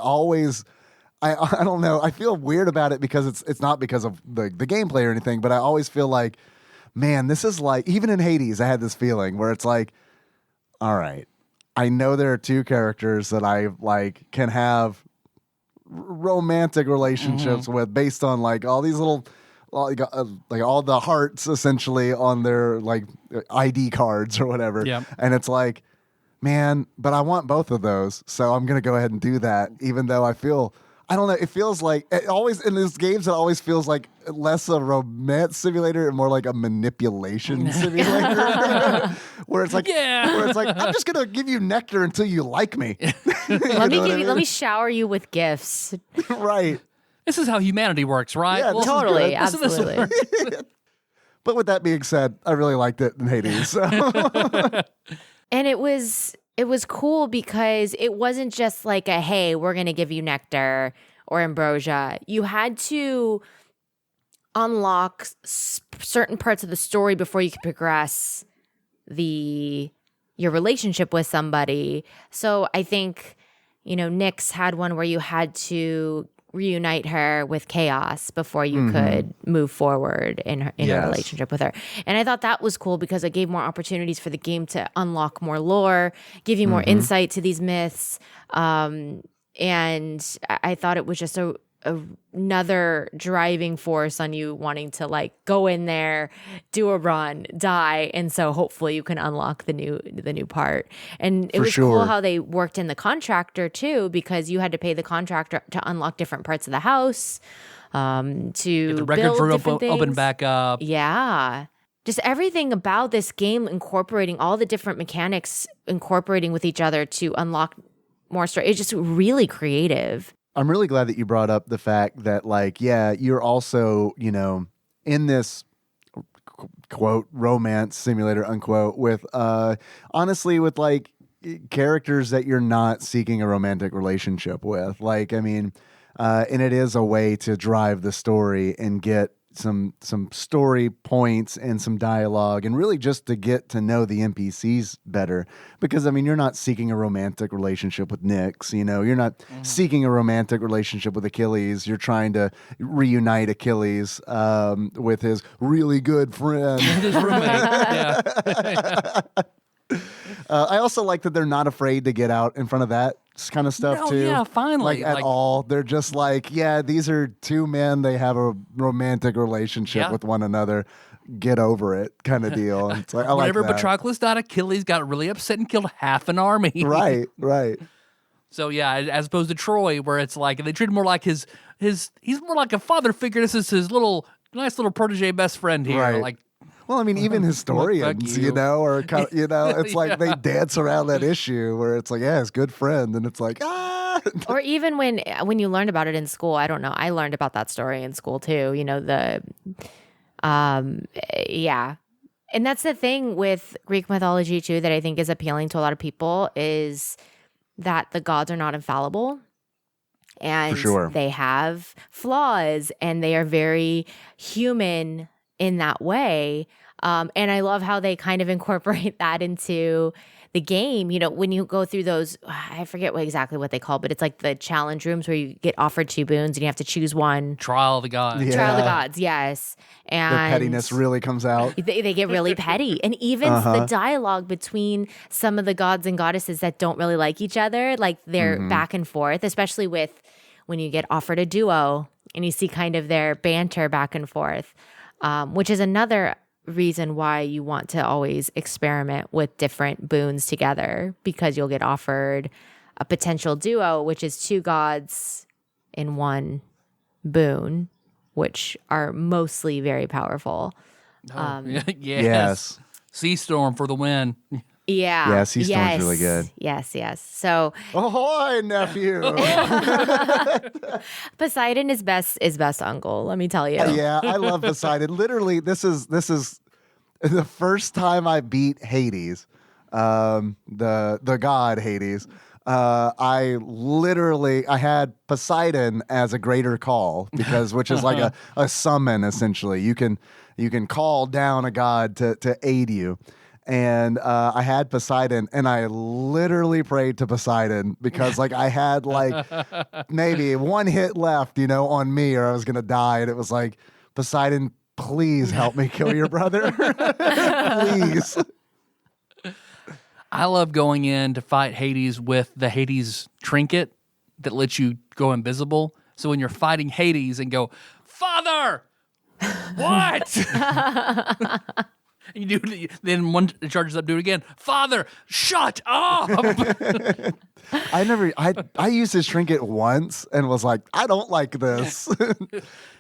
don't know. I feel weird about it because it's not because of the gameplay or anything, but I always feel like, man, this is like, even in Hades, I had this feeling where it's like, all right, I know there are two characters that I like can have romantic relationships with based on like all these little, like all the hearts essentially on their like ID cards or whatever. Yep. And it's like, man, but I want both of those. So I'm going to go ahead and do that, even though I don't know. It feels like it always in these games. It always feels like less a romance simulator and more like a manipulation simulator, where it's like, I'm just gonna give you nectar until you like me. Let me shower you with gifts. Right. This is how humanity works, right? Yeah, totally, absolutely. But with that being said, I really liked it in Hades. So. And it was cool because it wasn't just like a, hey, we're going to give you nectar or ambrosia. You had to unlock certain parts of the story before you could progress your relationship with somebody. So I think, Nyx had one where you had to reunite her with Chaos before you could move forward in a relationship with her. And I thought that was cool because it gave more opportunities for the game to unlock more lore, give you more insight to these myths. And I thought it was just another driving force on you wanting to like go in there, do a run, die, and so hopefully you can unlock the new part. And it was cool how they worked in the contractor too, because you had to pay the contractor to unlock different parts of the house, to get the record room open back up. Yeah. Just everything about this game incorporating all the different mechanics, incorporating with each other to unlock more story. It's just really creative. I'm really glad that you brought up the fact that, like, you're also, in this quote romance simulator unquote with, honestly, with like characters that you're not seeking a romantic relationship with. Like, I mean, and it is a way to drive the story and get some story points and some dialogue, and really just to get to know the NPCs better. Because I mean, you're not seeking a romantic relationship with Nyx, you know, you're not seeking a romantic relationship with Achilles. You're trying to reunite Achilles with his really good friend, His roommate. Yeah. I also like that they're not afraid to get out in front of that kind of stuff No, too. yeah, finally. Like at all. They're just like, yeah, these are two men. They have a romantic relationship Yeah. with one another. Get over it, kind of deal. And it's like, I Whenever like that. Patroclus died, Achilles got really upset and killed half an army. Right, right. So yeah, as opposed to Troy, where it's like they treat him more like his he's more like a father figure. This is his nice little protege best friend here. Right. Like, Well, I mean, even historians, you. you know, or kind of, you know, it's like they Yeah. dance around that issue where it's like, yeah, his good friend, and it's like, ah. Or even when you learned about it in school, I don't know. I learned about that story in school too. You know, yeah. And that's the thing with Greek mythology too that I think is appealing to a lot of people is that the gods are not infallible. And For sure. they have flaws and they are very human in that way. And I love how they kind of incorporate that into the game. You know, when you go through those, I forget exactly what they call, but it's like the challenge rooms where you get offered 2 boons and you have to choose one. trial of the gods. Yeah. Trial of the gods, yes. And The pettiness really comes out. they get really petty. And even the dialogue between some of the gods and goddesses that don't really like each other, like they're back and forth, especially with when you get offered a duo and you see kind of their banter back and forth, which is another reason why you want to always experiment with different boons together, because you'll get offered a potential duo, which is 2 gods in 1 boon, which are mostly very powerful. Yes. Yes. Sea Storm for the win. Yeah. Yeah, Sea Storm's really good. Yes. So Ahoy, nephew. Poseidon is best uncle, let me tell you. Yeah, I love Poseidon. Literally, this is the first time I beat Hades, the god Hades. I had Poseidon as a greater call which is like a summon essentially. You can call down a god to aid you. And I had Poseidon, and I literally prayed to Poseidon because, like, I had like maybe 1 hit left, you know, on me, or I was gonna die. And it was like, Poseidon, please help me kill your brother, please. I love going in to fight Hades with the Hades trinket that lets you go invisible. So when you're fighting Hades and go, Father, what? You do, then one charges up, do it again. Father, shut up! I used his trinket once and was like, I don't like this.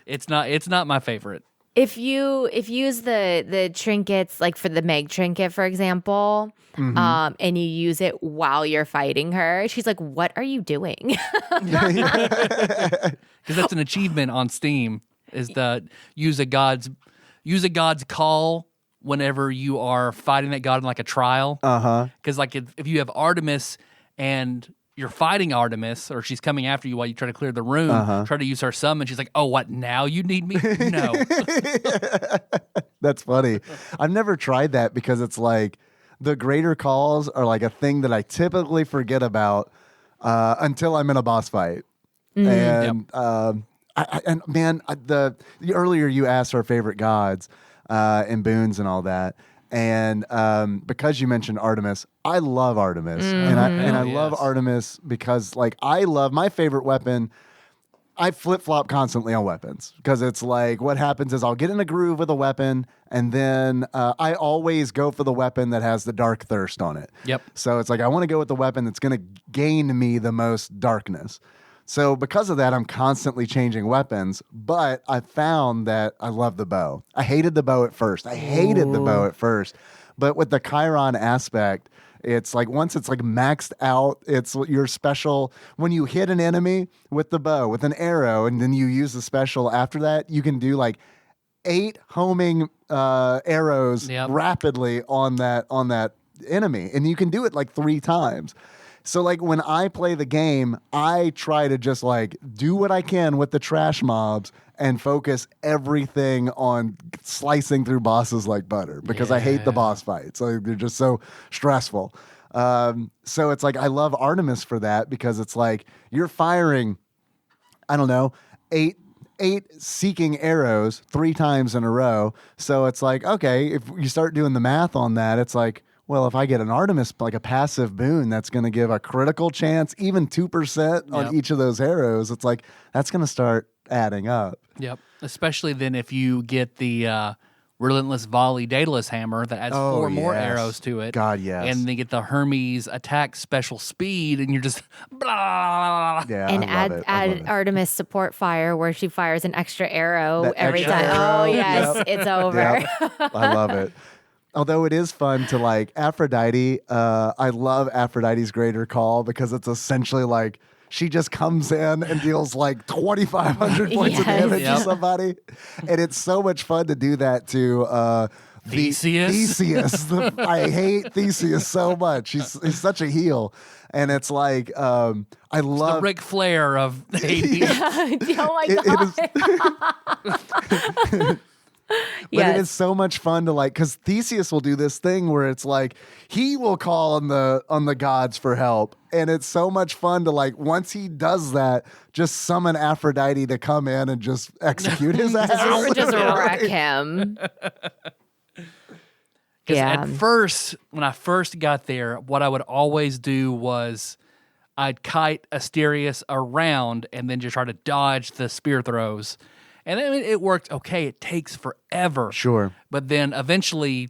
It's not my favorite. If you use the trinkets, like for the Meg trinket, for example, and you use it while you're fighting her, she's like, what are you doing? Because that's an achievement on Steam, is the use a god's call whenever you are fighting that god in like a trial. Because like if you have Artemis and you're fighting Artemis, or she's coming after you while you try to clear the room, try to use her summon, she's like, oh, what, now you need me? No. That's funny. I've never tried that because it's like the greater calls are like a thing that I typically forget about until I'm in a boss fight. And the earlier you asked our favorite gods and boons and all that. And because you mentioned Artemis, I love Artemis, and I love Artemis because, like, I love my favorite weapon. I flip flop constantly on weapons because it's like what happens is I'll get in a groove with a weapon, and then I always go for the weapon that has the dark thirst on it. Yep. So it's like I want to go with the weapon that's going to gain me the most darkness. So because of that, I'm constantly changing weapons, but I found that I love the bow. I hated the bow at first. But with the Chiron aspect, it's like once it's like maxed out, it's your special. When you hit an enemy with the bow, with an arrow, and then you use the special after that, you can do like 8 homing arrows rapidly on that enemy. And you can do it like 3 times. So, like, when I play the game, I try to just, like, do what I can with the trash mobs and focus everything on slicing through bosses like butter because I hate the boss fights. Like, they're just so stressful. So it's like I love Artemis for that because it's like you're firing, I don't know, eight seeking arrows 3 times in a row. So it's like, okay, if you start doing the math on that, it's like, well, if I get an Artemis, like a passive boon, that's going to give a critical chance, even 2% on each of those arrows. It's like, that's going to start adding up. Yep. Especially then if you get the Relentless Volley Daedalus Hammer that adds 4 more arrows to it. God, yes. And then get the Hermes attack special speed, and you're just blah. Yeah, And I love add Artemis support fire where she fires an extra arrow That every extra time. arrow. Oh, yes, it's over. Yep. I love it. Although it is fun to like Aphrodite, I love Aphrodite's Greater Call because it's essentially like she just comes in and deals like 2,500 points of damage to somebody. And it's so much fun to do that to Theseus. I hate Theseus so much. He's such a heel. And it's like, I love the Ric Flair of Hades. Oh my God. But it is so much fun to like, because Theseus will do this thing where it's like he will call on the gods for help, and it's so much fun to like once he does that, just summon Aphrodite to come in and just execute his ass, just wreck him. Because at first, when I first got there, what I would always do was I'd kite Asterius around and then just try to dodge the spear throws. And then it worked okay. It takes forever. Sure. But then eventually,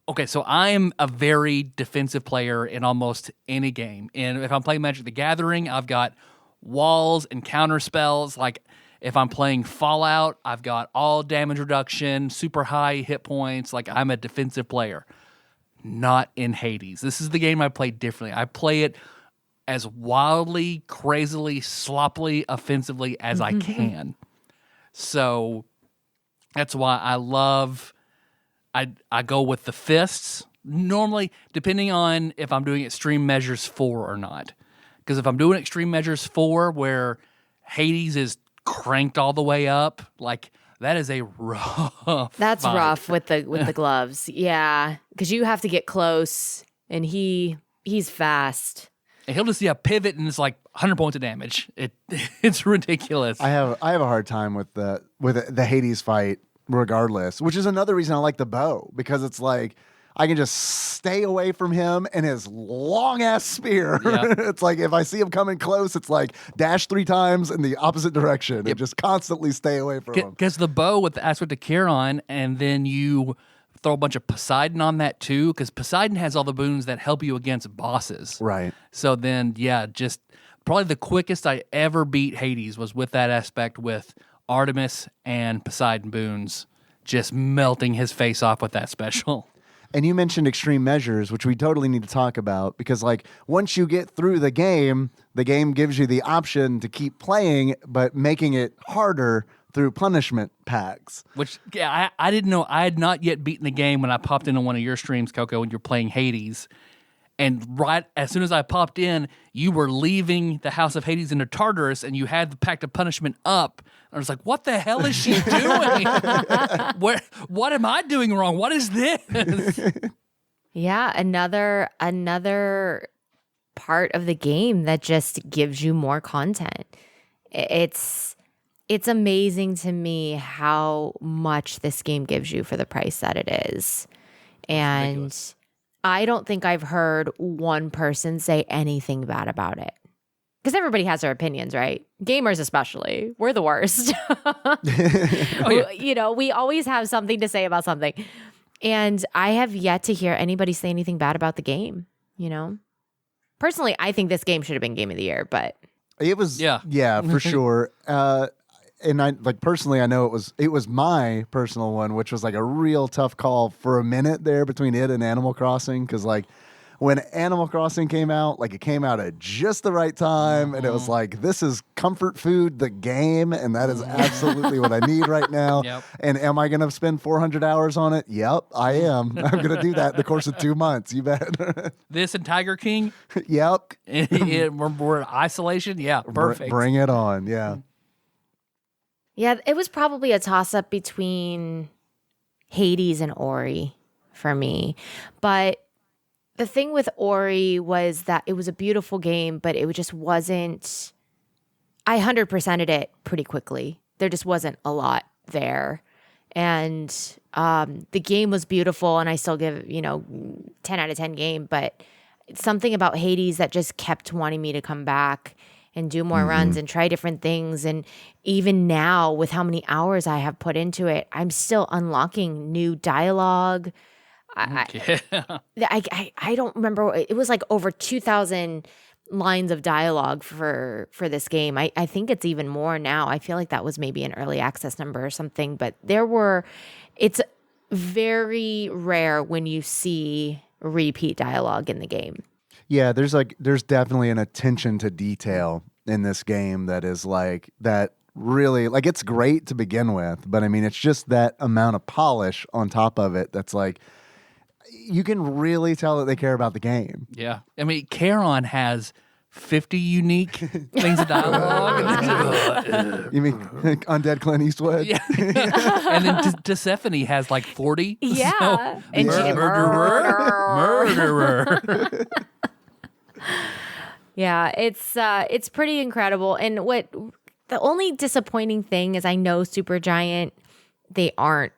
okay, so I'm a very defensive player in almost any game. And if I'm playing Magic the Gathering, I've got walls and counter spells. Like if I'm playing Fallout, I've got all damage reduction, super high hit points. Like I'm a defensive player. Not in Hades. This is the game I play differently. I play it as wildly, crazily, sloppily, offensively as I can. So that's why I go with the fists. Normally, depending on if I'm doing Extreme Measures 4 or not. Because if I'm doing Extreme Measures 4 where Hades is cranked all the way up, like that is a rough That's fight. rough with the gloves. Yeah. Because you have to get close and he's fast. And he'll just pivot and it's like 100 points of damage. It's ridiculous. I have a hard time with the Hades fight regardless, which is another reason I like the bow, because it's like I can just stay away from him and his long ass spear. Yep. It's like if I see him coming close, it's like dash 3 times in the opposite direction and just constantly stay away from him. Because the bow with the aspect of Chiron, and then you throw a bunch of Poseidon on that too, because Poseidon has all the boons that help you against bosses. Right. So then, just probably the quickest I ever beat Hades was with that aspect with Artemis and Poseidon boons, just melting his face off with that special. And you mentioned Extreme Measures, which we totally need to talk about, because like once you get through the game gives you the option to keep playing, but making it harder through punishment packs. Which, I didn't know. I had not yet beaten the game when I popped into one of your streams, Coco, when you're playing Hades. And right as soon as I popped in, you were leaving the House of Hades into Tartarus, and you had the Pact of Punishment up. I was like, what the hell is she doing? What am I doing wrong? What is this? Yeah, another part of the game that just gives you more content. It's amazing to me how much this game gives you for the price that it is. And I don't think I've heard one person say anything bad about it. Because everybody has their opinions, right? Gamers especially. We're the worst. You know, we always have something to say about something. And I have yet to hear anybody say anything bad about the game, you know? Personally, I think this game should have been Game of the Year, but... It was, yeah, for sure. And I like personally, I know it was my personal one, which was like a real tough call for a minute there between it and Animal Crossing, because like when Animal Crossing came out, like it came out at just the right time, and it was like, this is comfort food, the game, and that is absolutely what I need right now. Yep. And am I going to spend 400 hours on it? Yep, I am. I'm going to do that in the course of 2 months. You bet. This and Tiger King? Yep. We're in isolation? Yeah, perfect. Bring it on. Yeah. Yeah, it was probably a toss-up between Hades and Ori for me. But the thing with Ori was that it was a beautiful game, but it just wasn't... I 100%ed it pretty quickly. There just wasn't a lot there. And the game was beautiful, and I still give, 10 out of 10 game, but something about Hades that just kept wanting me to come back and do more runs and try different things. And even now, with how many hours I have put into it, I'm still unlocking new dialogue. I don't remember. It was like over 2,000 lines of dialogue for this game. I think it's even more now. I feel like that was maybe an early access number or something, but it's very rare when you see repeat dialogue in the game. Yeah, there's definitely an attention to detail in this game that is like that really like it's great to begin with, but I mean it's just that amount of polish on top of it that's like you can really tell that they care about the game. Yeah. I mean, Charon has 50 unique things of dialogue. You mean Undead Clint Eastwood? Yeah. And then Persephone has like 40. Yeah. So, And murderer. Yeah, it's pretty incredible. And the only disappointing thing is I know Supergiant, they aren't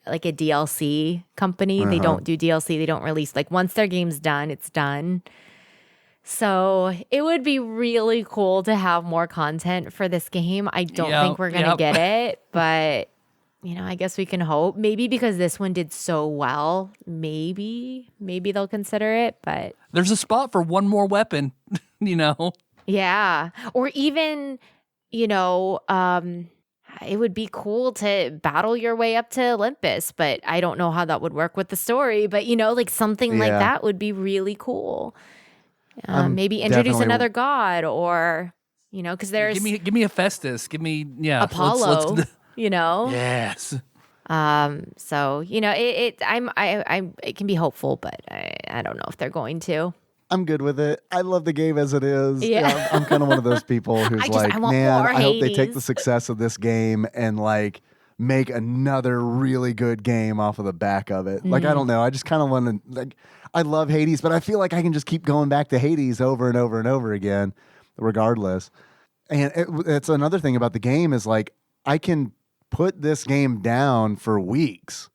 like a DLC company. They don't do DLC. They don't release, like, once their game's done, it's done. So it would be really cool to have more content for this game. I don't think we're going to get it, but I guess we can hope. Maybe because this one did so well, maybe they'll consider it, but there's a spot for one more weapon, Yeah. Or even, it would be cool to battle your way up to Olympus, but I don't know how that would work with the story. But, like something like that would be really cool. Maybe introduce another god or, because there's... Give me Hephaestus. Give me, Apollo, let's Yes. So, it can be hopeful, but I don't know if they're going to. I'm good with it. I love the game as it is. Yeah. I'm kind of one of those people who's I want more I hope they take Hades." the success of this game and like make another really good game off of the back of it. Like, I don't know. I just kind of want to, like, I love Hades, but I feel like I can just keep going back to Hades over and over and over again, regardless. And it's another thing about the game is like, I can put this game down for weeks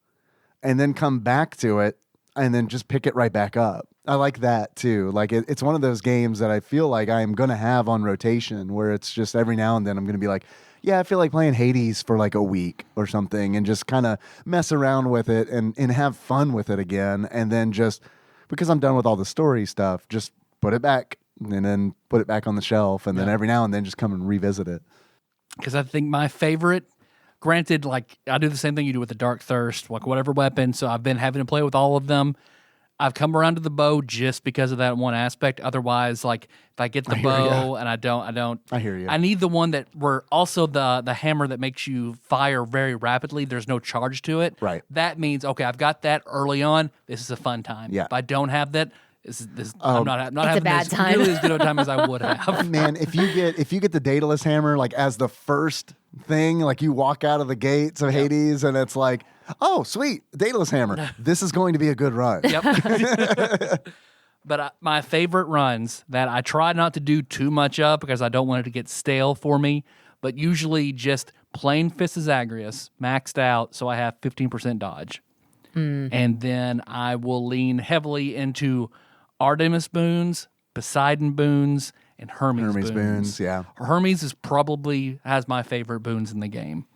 and then come back to it and then just pick it right back up. I like that too. Like it's one of those games that I feel like I'm going to have on rotation where it's just every now and then I'm going to be like, yeah, I feel like playing Hades for like a week or something and just kind of mess around with it and have fun with it again. And then just because I'm done with all the story stuff, just put it back and then put it back on the shelf. And then every now and then just come and revisit it. Because I think my favorite, granted, like I do the same thing you do with the Dark Thirst, like whatever weapon. So I've been having to play with all of them. I've come around to the bow just because of that one aspect. Otherwise, like if I get the bow and I don't. I hear you. I need the one that where also the hammer that makes you fire very rapidly. There's no charge to it. Right. That means okay, I've got that early on. This is a fun time. Yeah. If I don't have that, I'm not having a bad this time. nearly as good a time as I would have. Man, if you get the Daedalus hammer like as the first thing, like you walk out of the gates of Hades and it's like, oh, sweet, Daedalus hammer. This is going to be a good run. Yep. But my favorite runs that I try not to do too much of because I don't want it to get stale for me, but usually just plain Fist of Zagreus maxed out so I have 15% dodge. And then I will lean heavily into Artemis boons, Poseidon boons, and Hermes boons. Yeah. Hermes is probably has my favorite boons in the game.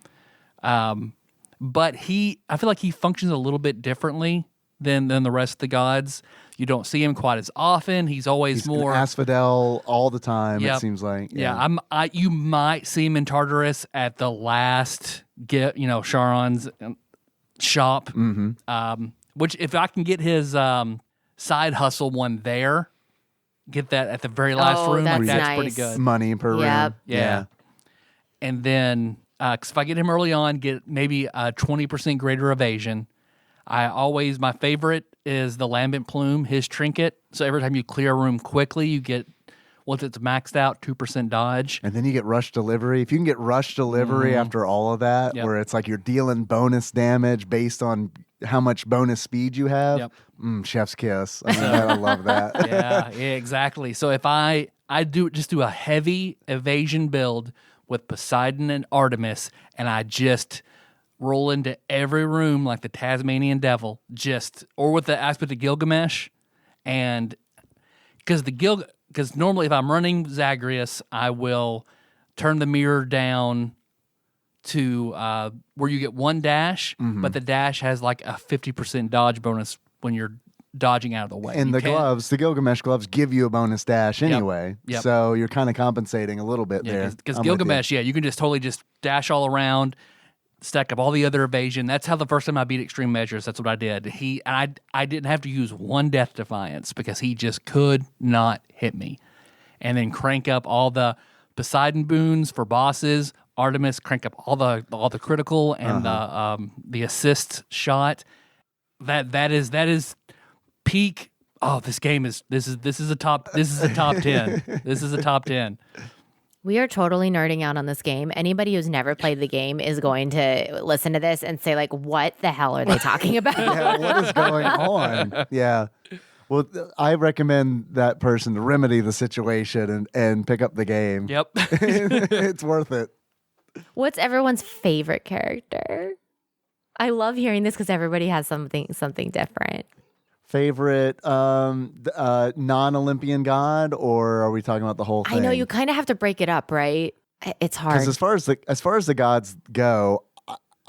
But I feel like he functions a little bit differently than the rest of the gods. You don't see him quite as often. He's always more asphodel all the time. Yep. It seems like. Yeah, you might see him in Tartarus at the last Charon's shop. Which if I can get his side hustle one there, get that at the very last room, that's that's nice. pretty good. Money per room. Yeah. And then, because if I get him early on, get maybe a 20% greater evasion. My favorite is the Lambent Plume, his trinket. So every time you clear a room quickly, you get once it's maxed out, 2% dodge. And then you get rush delivery. If you can get rush delivery after all of that, Yep. where it's like you're dealing bonus damage based on how much bonus speed you have, Yep. chef's kiss. I mean, I love that. Yeah, exactly. So if I do a heavy evasion build with Poseidon and Artemis, and I just roll into every room like the Tasmanian devil, or with the aspect of Gilgamesh, and because normally if I'm running Zagreus, I will turn the mirror down to where you get one dash, but the dash has like a 50% dodge bonus when you're dodging out of the way. And the gloves, the Gilgamesh gloves, give you a bonus dash anyway. Yep. So you're kind of compensating a little bit there. Because Gilgamesh, you can just totally just dash all around, stack up all the other evasion. That's how the first time I beat Extreme Measures, that's what I did. I didn't have to use one Death Defiance because he just could not hit me. And then crank up all the Poseidon boons for bosses. Artemis, crank up all the critical and the assist shot. That is peak. Oh, this game is a top 10. This is a top 10. We are totally nerding out on this game. Anybody who's never played the game is going to listen to this and say, like, what the hell are they talking about? Yeah, what is going on? Yeah. Well, I recommend that person to remedy the situation and pick up the game. Yep. It's worth it. What's everyone's favorite character? I love hearing this because everybody has something different. Favorite non-Olympian god, or are we talking about the whole thing? I know you kind of have to break it up, right? It's hard. Because as far as the gods go,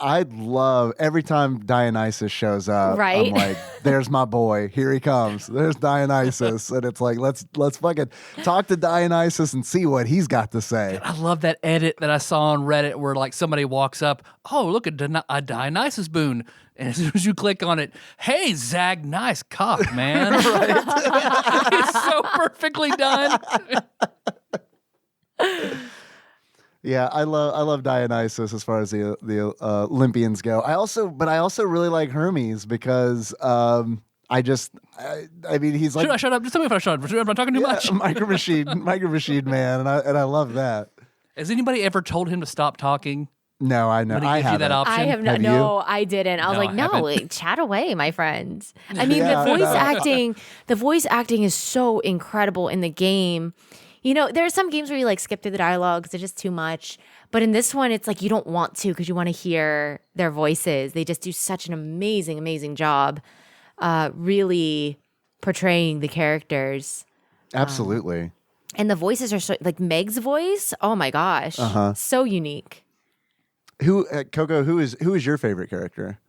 I love every time Dionysus shows up. Right? I'm like, there's my boy. Here he comes. There's Dionysus, and it's like let's fucking talk to Dionysus and see what he's got to say. I love that edit that I saw on Reddit where like somebody walks up, oh, look at a Dionysus boon. And as soon as you click on it, hey, Zag, nice cock, man. It's so perfectly done. Yeah, I love Dionysus as far as the Olympians go. I also really like Hermes because I mean he's like Should I shut up? Just tell me if I shut up. Am I talking too much? micro machine man, and I love that. Has anybody ever told him to stop talking? No, I know. When he I gives you haven't. that option? I have not. Have No, I didn't. I was No, like, I no, haven't. chat away, my friends. I mean, Yeah, the voice acting is so incredible in the game. You know, there are some games where you like skip through the dialogues; they're just too much. But in this one, it's like you don't want to because you want to hear their voices. They just do such an amazing job, really portraying the characters. Absolutely. And the voices are so like Meg's voice. Oh my gosh, so unique. Who Coco? Who is your favorite character?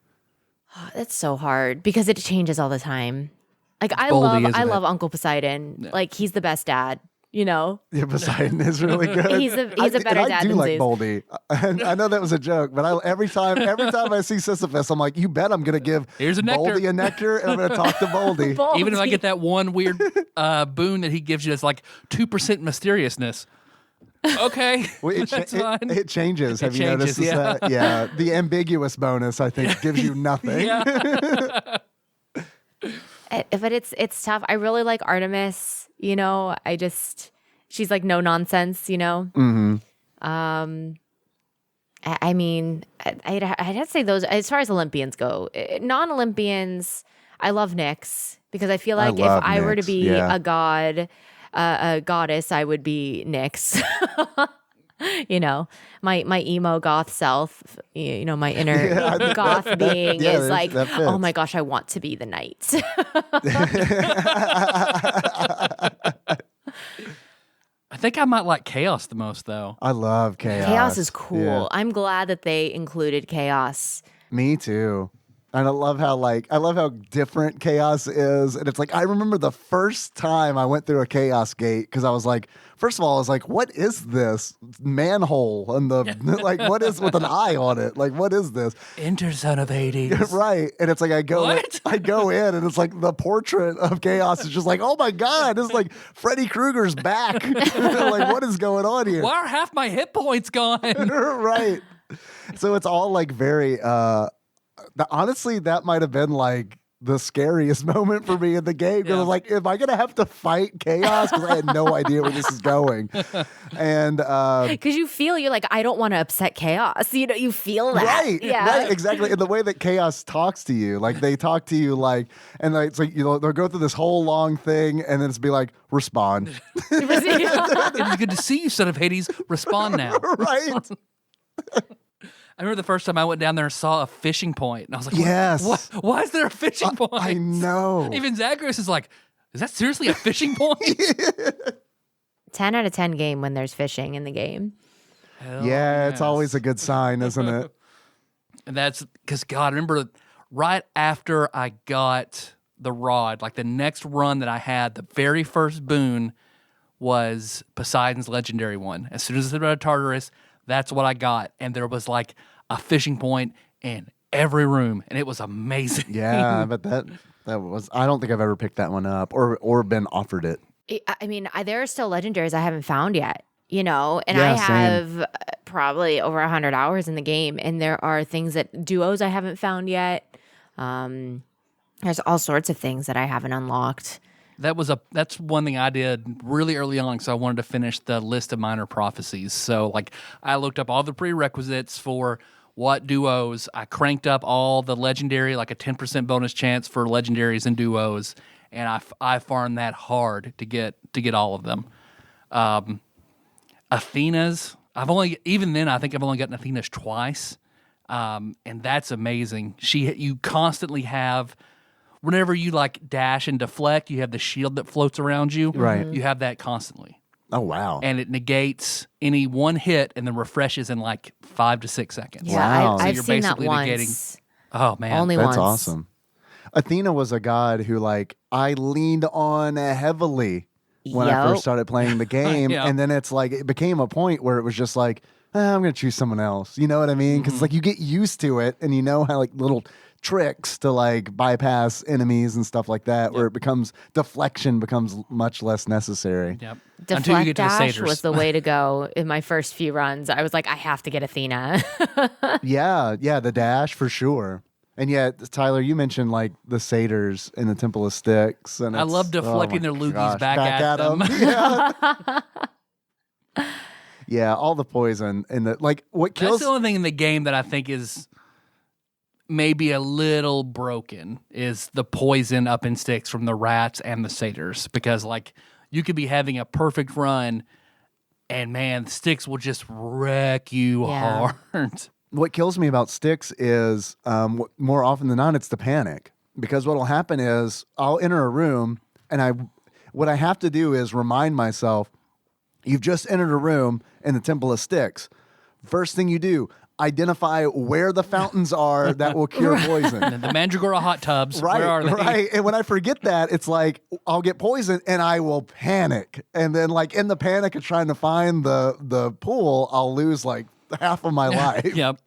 That's so hard because it changes all the time. Like I Boldy, isn't love it? Uncle Poseidon. Like he's the best dad. You know, Yeah, Poseidon is really good. He's a better dad I do than like Zeus. Boldy. I know that was a joke, but every time I see Sisyphus, I'm like, you bet I'm gonna give Here's a nectar. Boldy a nectar, and I'm gonna talk to Boldy. Even if I get that one weird boon that he gives you, it's like 2% mysteriousness. Okay, Well, that's fine. it changes. Have you changes, noticed yeah. that? Yeah, the ambiguous bonus I think gives you nothing. But it's tough. I really like Artemis. You know, she's like no nonsense. You know. Mm-hmm. I mean, I'd have to say those as far as Olympians go. Non-Olympians, I love Nyx because I feel like if love I were to Nyx, be yeah. a god, a goddess, I would be Nyx. You know, my emo goth self, you know, my inner goth being Yeah, is like, that fits. oh my gosh, I want to be the knight. I think I might like Chaos the most, though. I love chaos. Chaos is cool. Yeah. I'm glad that they included chaos. Me too. And I love how different chaos is. And it's like, I remember the first time I went through a chaos gate because I was like, first of all, I was like, what is this manhole? And like, what is with an eye on it? Like, what is this? Enter Son of Hades. Right. And it's like, I go What? in and it's like the portrait of chaos is just like, oh my God, it's like Freddy Krueger's back. Like, what is going on here? Why are half my hit points gone? Right. So it's all like very, honestly, that might have been like the scariest moment for me in the game because I was like, am I gonna have to fight chaos? Because I had no idea where this is going. And because you're like, I don't want to upset chaos. You feel that, right, exactly. And the way that chaos talks to you, like they talk to you like, and like, it's like they'll go through this whole long thing, and then it's be like, respond. It's good to see you, son of Hades. Respond now. Right. I remember the first time I went down there and saw a fishing point, and I was like, yes. Why is there a fishing point? I know. Even Zagreus is like, is that seriously a fishing point? 10 out of 10 game when there's fishing in the game. Yeah, it's always a good sign, isn't it? And that's because, God, I remember right after I got the rod, like the next run that I had, the very first boon was Poseidon's legendary one. As soon as I said about Tartarus, that's what I got. And there was like a fishing point in every room, and it was amazing. Yeah, but that was, I don't think I've ever picked that one up or been offered it. I mean, there are still legendaries I haven't found yet, and Yeah, I have probably over 100 hours in the game, and there are things duos I haven't found yet. There's all sorts of things that I haven't unlocked. That's one thing I did really early on, so I wanted to finish the list of minor prophecies. So like I looked up all the prerequisites for what duos. I cranked up all the legendary, like a 10% bonus chance for legendaries and duos, and I farmed that hard to get all of them. Athena's, I think I've only gotten Athena's twice, and that's amazing. You constantly have. Whenever you like dash and deflect, you have the shield that floats around you. Right. You have that constantly. Oh, wow. And it negates any one hit and then refreshes in like 5 to 6 seconds. Yeah, Wow. So I've you're seen that basically once. negating. Oh, man. Only That's once. awesome. Athena was a god who like I leaned on heavily when I first started playing the game. Yep. And then it's like it became a point where it was just like, I'm going to choose someone else. You know what I mean? Because like you get used to it and you know how like little tricks to like bypass enemies and stuff like that, where deflection becomes much less necessary. Yep. Until you get Deflect to the dash satyrs. was the way to go in my first few runs. I was like, I have to get Athena. Yeah, the dash for sure. And yet, Tyler, you mentioned like the satyrs in the Temple of Styx, and I love deflecting their loogies back at them. Yeah. Yeah, all the poison and the like. What That's kills? the only thing in the game that I think is maybe a little broken is the poison up in Styx from the rats and the satyrs, because like you could be having a perfect run and man, Styx will just wreck you hard. What kills me about Styx is more often than not, it's the panic. Because what'll happen is I'll enter a room and what I have to do is remind myself, you've just entered a room in the Temple of Styx. First thing you do, identify where the fountains are that will cure poison. And the Mandragora hot tubs, Right, where are they? right. And when I forget that, it's like I'll get poisoned and I will panic. And then like in the panic of trying to find the pool, I'll lose like half of my life. Yep.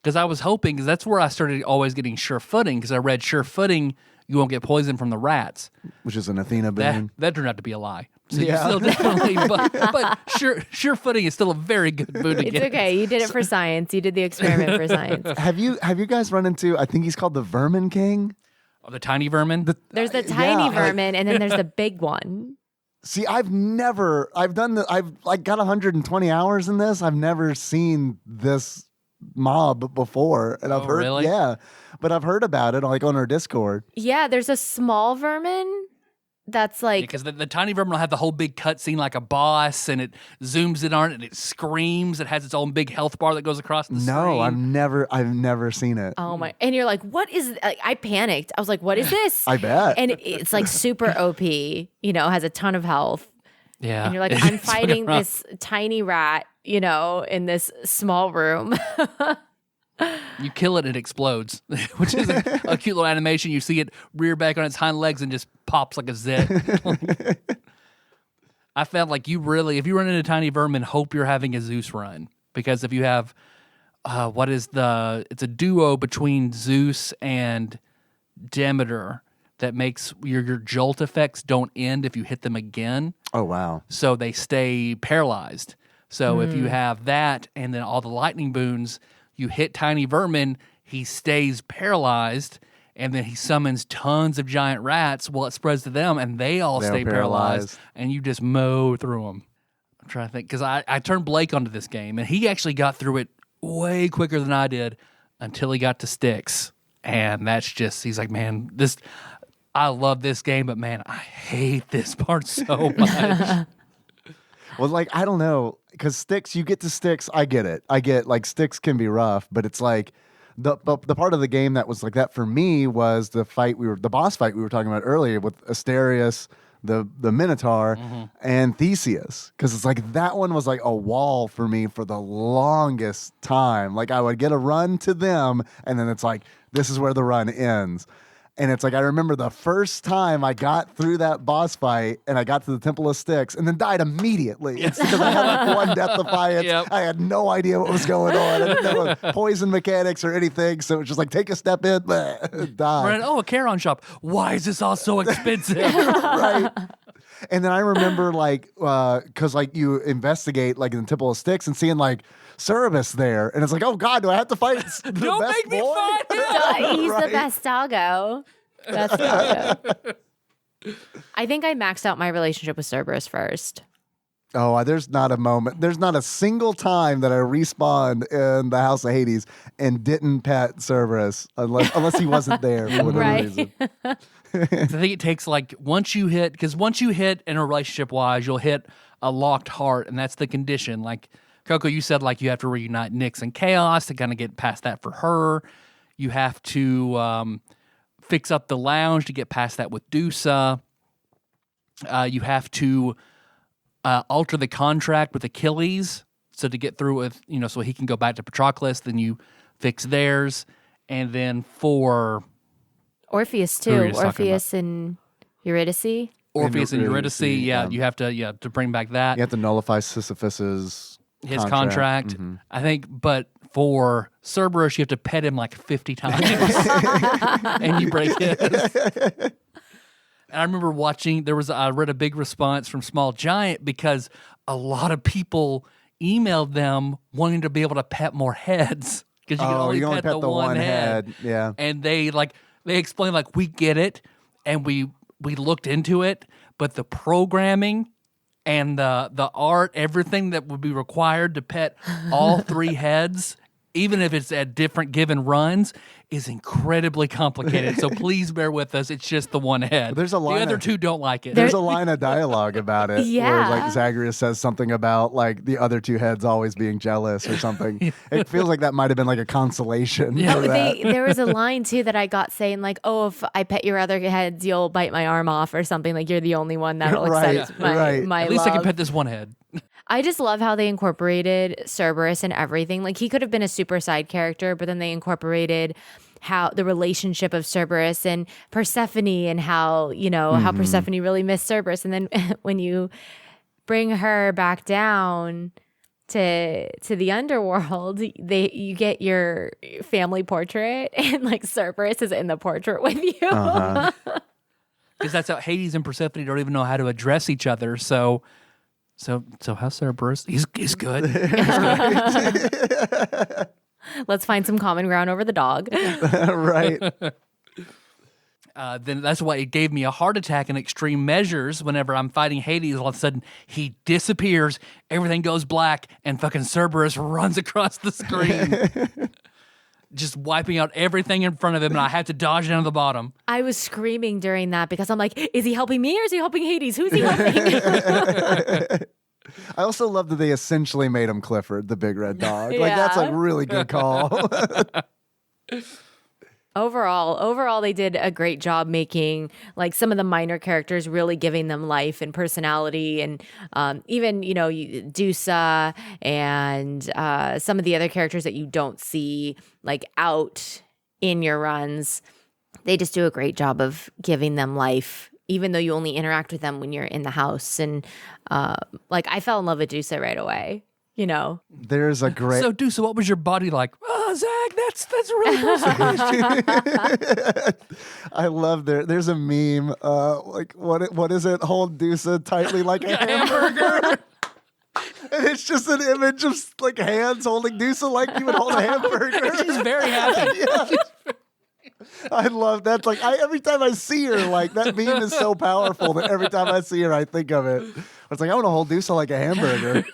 Because I was hoping, because that's where I started always getting sure footing, because I read sure footing, you won't get poisoned from the rats. Which is an Athena boon. That turned out to be a lie. So Yeah. you still definitely, but sure footing is still a very good boon to It's get. okay. You did it for science. You did the experiment for science. Have you guys run into, I think he's called the Vermin King? Oh, the tiny vermin? There's the tiny vermin, and then there's the big one. See, I've like got 120 hours in this. I've never seen this mob before. And I've heard, really? yeah, but I've heard about it like on our Discord. Yeah, there's a small vermin that's like Because the tiny vermin will have the whole big cutscene like a boss, and it zooms in on it, and it screams. It has its own big health bar that goes across the screen. No, I've never seen it. oh my, and you're like, what is? I panicked. I was like, what is this? I bet. And it's like super OP. Has a ton of health. Yeah. And you're like, I'm fighting this tiny rat, in this small room. You kill it, it explodes, which is a cute little animation. You see it rear back on its hind legs and just pops like a zit. I felt like if you run into tiny vermin, hope you're having a Zeus run. Because if you have, it's a duo between Zeus and Demeter that makes your jolt effects don't end if you hit them again. Oh, wow. So they stay paralyzed. So if you have that and then all the lightning boons, you hit tiny vermin, he stays paralyzed, and then he summons tons of giant rats. Well, it spreads to them, and they all stay paralyzed, and you just mow through them. I'm trying to think, because I turned Blake onto this game, and he actually got through it way quicker than I did until he got to Styx. And that's just, he's like, man, I love this game, but man, I hate this part so much. Well, like, I don't know, because Styx, you get to Styx, I get it. I get, like, Styx can be rough, but it's like, the part of the game that was like that for me was the boss fight we were talking about earlier with Asterius, the Minotaur, and Theseus. Because it's like, that one was like a wall for me for the longest time. Like, I would get a run to them, and then it's like, this is where the run ends. And it's like, I remember the first time I got through that boss fight and I got to the Temple of Styx and then died immediately. It's because I had like one death defiance. Yep. I had no idea what was going on. I didn't know poison mechanics or anything. So it was just like, take a step in, die. Right. Oh, a Charon shop. Why is this all so expensive? Right. And then I remember like, because like you investigate like in the Temple of Styx and seeing like Cerberus there. And it's like, oh God, do I have to fight the Don't best make me boy? fight him! He's Right. the best doggo. Best doggo. I think I maxed out my relationship with Cerberus first. Oh, there's not a moment. There's not a single time that I respawned in the House of Hades and didn't pet Cerberus unless he wasn't there for whatever Right. reason. I think it takes like once you hit in a relationship wise, you'll hit a locked heart, and that's the condition. Like Coco, you said like you have to reunite Nyx and Chaos to kind of get past that for her. You have to fix up the lounge to get past that with Dusa. You have to alter the contract with Achilles, so to get through with, so he can go back to Patroclus. Then you fix theirs, and then for Orpheus Who are too. you talking Orpheus and Eurydice. Orpheus and Eurydice, yeah. you have to bring back that. You have to nullify Sisyphus's His contract. Mm-hmm. I think, but for Cerberus, you have to pet him like 50 times, and you break his. And I remember watching. I read a big response from Small Giant because a lot of people emailed them wanting to be able to pet more heads because you can only pet the one head. Yeah, And they explained like, we get it, and we looked into it, but the programming and the art, everything that would be required to pet all three heads, even if it's at different given runs, is incredibly complicated. So please bear with us. It's just the one head. There's a line the other of- two don't like it. there's a line of dialogue about it Yeah. where like Zagreus says something about like the other two heads always being jealous or something. It feels like that might have been like a consolation. Yeah. for that. There was a line too that I got saying like, "Oh, if I pet your other heads, you'll bite my arm off," or something. Like you're the only one that'll Right, accept right. my At least I love. can pet this one head. I just love how they incorporated Cerberus and everything. Like he could have been a super side character, but then they incorporated how the relationship of Cerberus and Persephone and how, how Persephone really missed Cerberus. And then when you bring her back down to the underworld, you get your family portrait and like Cerberus is in the portrait with you. Uh-huh. Because that's how Hades and Persephone don't even know how to address each other. So how's Cerberus? He's good. Let's find some common ground over the dog. Right. Then that's why it gave me a heart attack in extreme measures whenever I'm fighting Hades. All of a sudden, he disappears, everything goes black, and fucking Cerberus runs across the screen, just wiping out everything in front of him, and I had to dodge down to the bottom. I was screaming during that because I'm like, is he helping me or is he helping Hades? Who's he helping? I also love that they essentially made him Clifford, the big red dog. Like Yeah. that's a really good call. Overall, they did a great job making like some of the minor characters really giving them life and personality, and even Dusa and some of the other characters that you don't see like out in your runs. They just do a great job of giving them life, even though you only interact with them when you're in the house. And like I fell in love with Dusa right away. There's a great. So, Dusa, what was your body like? Oh, Zach, that's a really personal question. I love there's a meme. Like what is it? Hold Dusa tightly like a hamburger. And it's just an image of like hands holding Dusa like you would hold a hamburger. She's very happy. Yeah. I love that. Like every time I see her, like that meme is so powerful that every time I see her, I think of it. It's like I want to hold Dusa like a hamburger.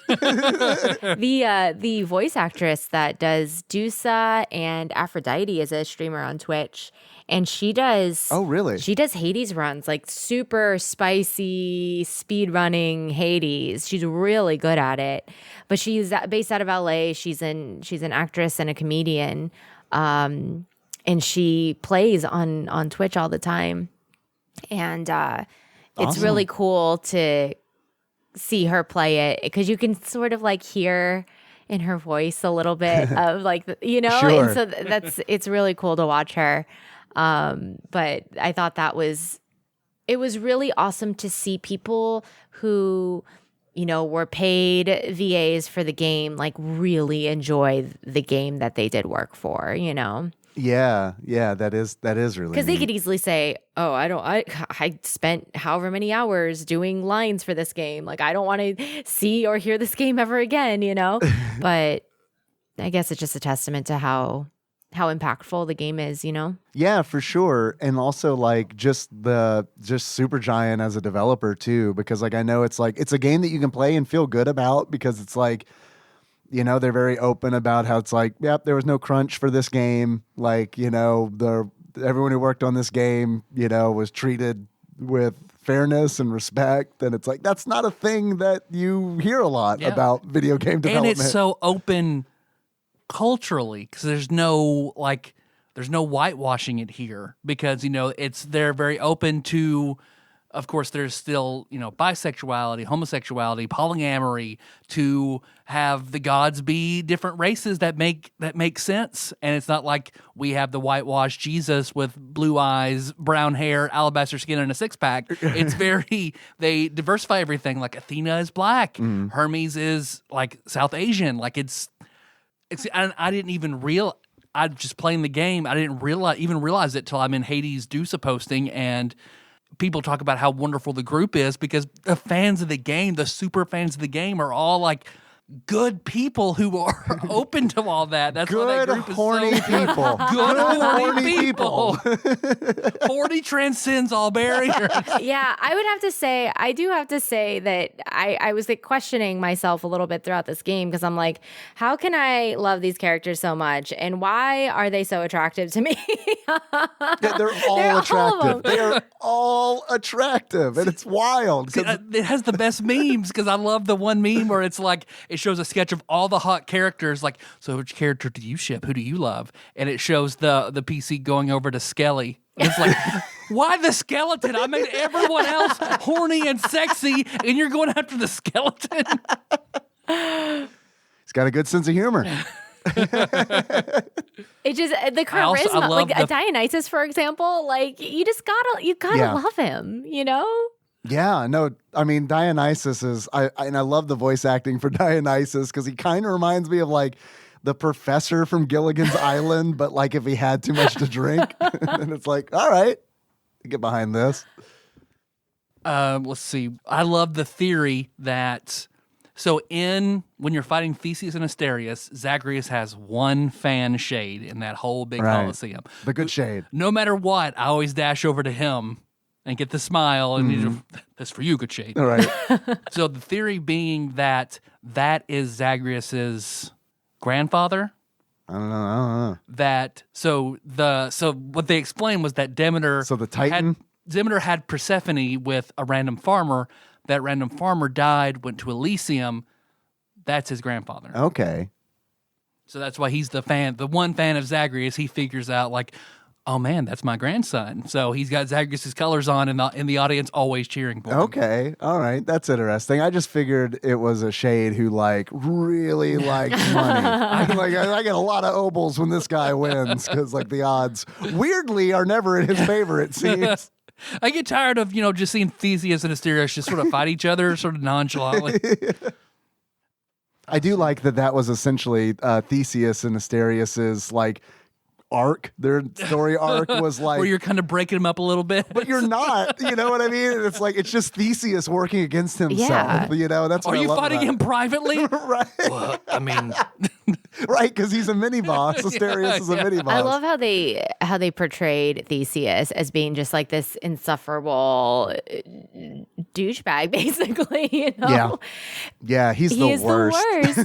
The voice actress that does Dusa and Aphrodite is a streamer on Twitch, and she does. Oh, really? She does Hades runs, like super spicy speed running Hades. She's really good at it, but she's based out of LA. She's an actress and a comedian. And she plays on Twitch all the time. And it's really cool to see her play it because you can sort of like hear in her voice a little bit of like, you know, Sure. and so it's really cool to watch her. But I thought it was really awesome to see people who, you know, were paid VAs for the game, like really enjoy the game that they did work for, you know? Yeah, that is really Because they neat. could easily say, "Oh, I spent however many hours doing lines for this game. Like, I don't want to see or hear this game ever again," you know. But I guess it's just a testament to how impactful the game is, you know. Yeah, for sure. And also like just Supergiant as a developer too, because like I know it's a game that you can play and feel good about because it's like, you know, they're very open about how it's like, yep, there was no crunch for this game. Like, you know, everyone who worked on this game, you know, was treated with fairness and respect. And it's like, that's not a thing that you hear a lot about video game development. And it's so open culturally because there's no whitewashing it here because, you know, they're very open to, of course, there's still, you know, bisexuality, homosexuality, polyamory, to have the gods be different races that make sense. And it's not like we have the whitewashed Jesus with blue eyes, brown hair, alabaster skin, and a six-pack. It's they diversify everything. Like Athena is black. Hermes is like South Asian. Like and I didn't even realize, I'm just playing the game. I didn't realize it till I'm in Hades Dusa posting and people talk about how wonderful the group is because the fans of the game, the super fans of the game, are all like good people who are open to all that. That's why that group is horny so people. Good horny people. Horny transcends all barriers. Yeah, I do have to say that I was like questioning myself a little bit throughout this game because I'm like, how can I love these characters so much and why are they so attractive to me? Yeah, they're all attractive. They are all attractive, and it's wild. See, it has the best memes because I love the one meme where it's like it shows a sketch of all the hot characters. Like, so which character do you ship? Who do you love? And it shows the PC going over to Skelly. And it's like, why the skeleton? I made everyone else horny and sexy, and you're going after the skeleton. He's got a good sense of humor. It just the charisma, like Dionysus, for example. Like you gotta love him, you know. Yeah, no, I mean Dionysus is, I love the voice acting for Dionysus because he kind of reminds me of like the professor from Gilligan's Island, but like if he had too much to drink, and it's like, all right, get behind this. Let's see. I love the theory that when you're fighting Theseus and Asterius, Zagreus has one fan shade in that whole big Colosseum. The good shade. No matter what, I always dash over to him and get the smile, and that's for you, good shade. All right. So the theory being that is Zagreus's grandfather. I don't know. So what they explained was that Demeter. So the Titan. Demeter had Persephone with a random farmer. That random farmer died, went to Elysium. That's his grandfather. Okay. So that's why he's the one fan of Zagreus. He figures out like, oh man, that's my grandson. So he's got Zagreus' colors on in the audience, always cheering for him. Okay. All right. That's interesting. I just figured it was a shade who like really likes money. I get a lot of obols when this guy wins because like the odds weirdly are never in his favor, it seems. I get tired of, just seeing Theseus and Asterius just sort of fight each other sort of nonchalantly. I do like that was essentially Theseus and Asterius's like arc. Their story arc was like where you're kind of breaking them up a little bit. But you're not, you know what I mean? It's like it's just Theseus working against himself. Yeah. You know, that's what Are I you love fighting about him privately? Right. Well, I mean, Right, because he's a mini boss. Asterius is a mini boss. I love how they portrayed Theseus as being just like this insufferable douchebag, basically. You know? Yeah, he's the worst.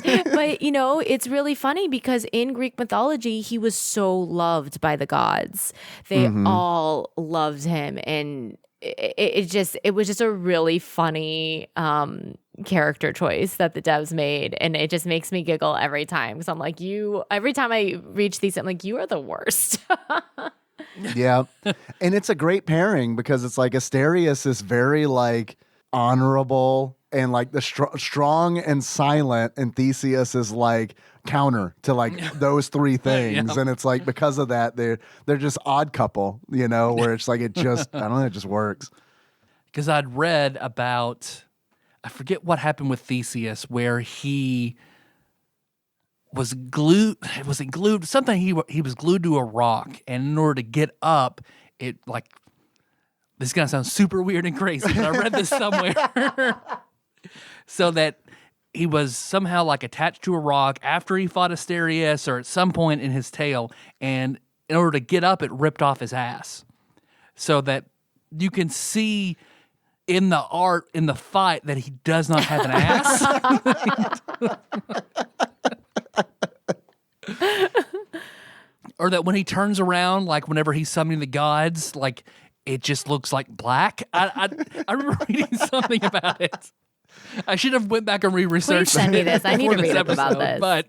But it's really funny because in Greek mythology, he was so loved by the gods. They all loved him, and it was just a really funny character choice that the devs made, and it just makes me giggle every time because I'm like, every time I reach these, I'm like, you are the worst. Yeah, and it's a great pairing because it's like Asterius is very like honorable and like the strong and silent, and Theseus is like counter to like those three things, and it's like because of that they're just odd couple, where it's like it just I don't know, it just works. Because I'd read about, I forget what happened with Theseus, where he was glued. Was he glued? Something he was glued to a rock, and in order to get up, it like this is gonna sound super weird and crazy, but I read this somewhere. So that he was somehow like attached to a rock after he fought Asterius, or at some point in his tale, and in order to get up, it ripped off his ass, so that you can see in the art, in the fight, that he does not have an ass. Or that when he turns around, like whenever he's summoning the gods, like it just looks like black. I remember reading something about it. I should have went back and re-researched. Please send me this. I need to read up episode, about this. But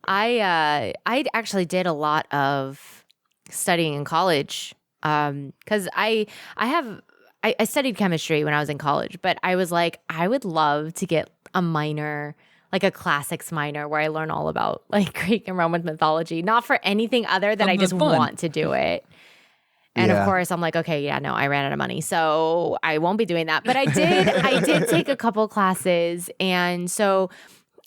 I actually did a lot of studying in college because I studied chemistry when I was in college, but I was like, I would love to get a minor, like a classics minor, where I learn all about like Greek and Roman mythology, not for anything other than I just want to do it. And of course, I'm like, okay, yeah, no, I ran out of money, so I won't be doing that. But I did take a couple classes, and so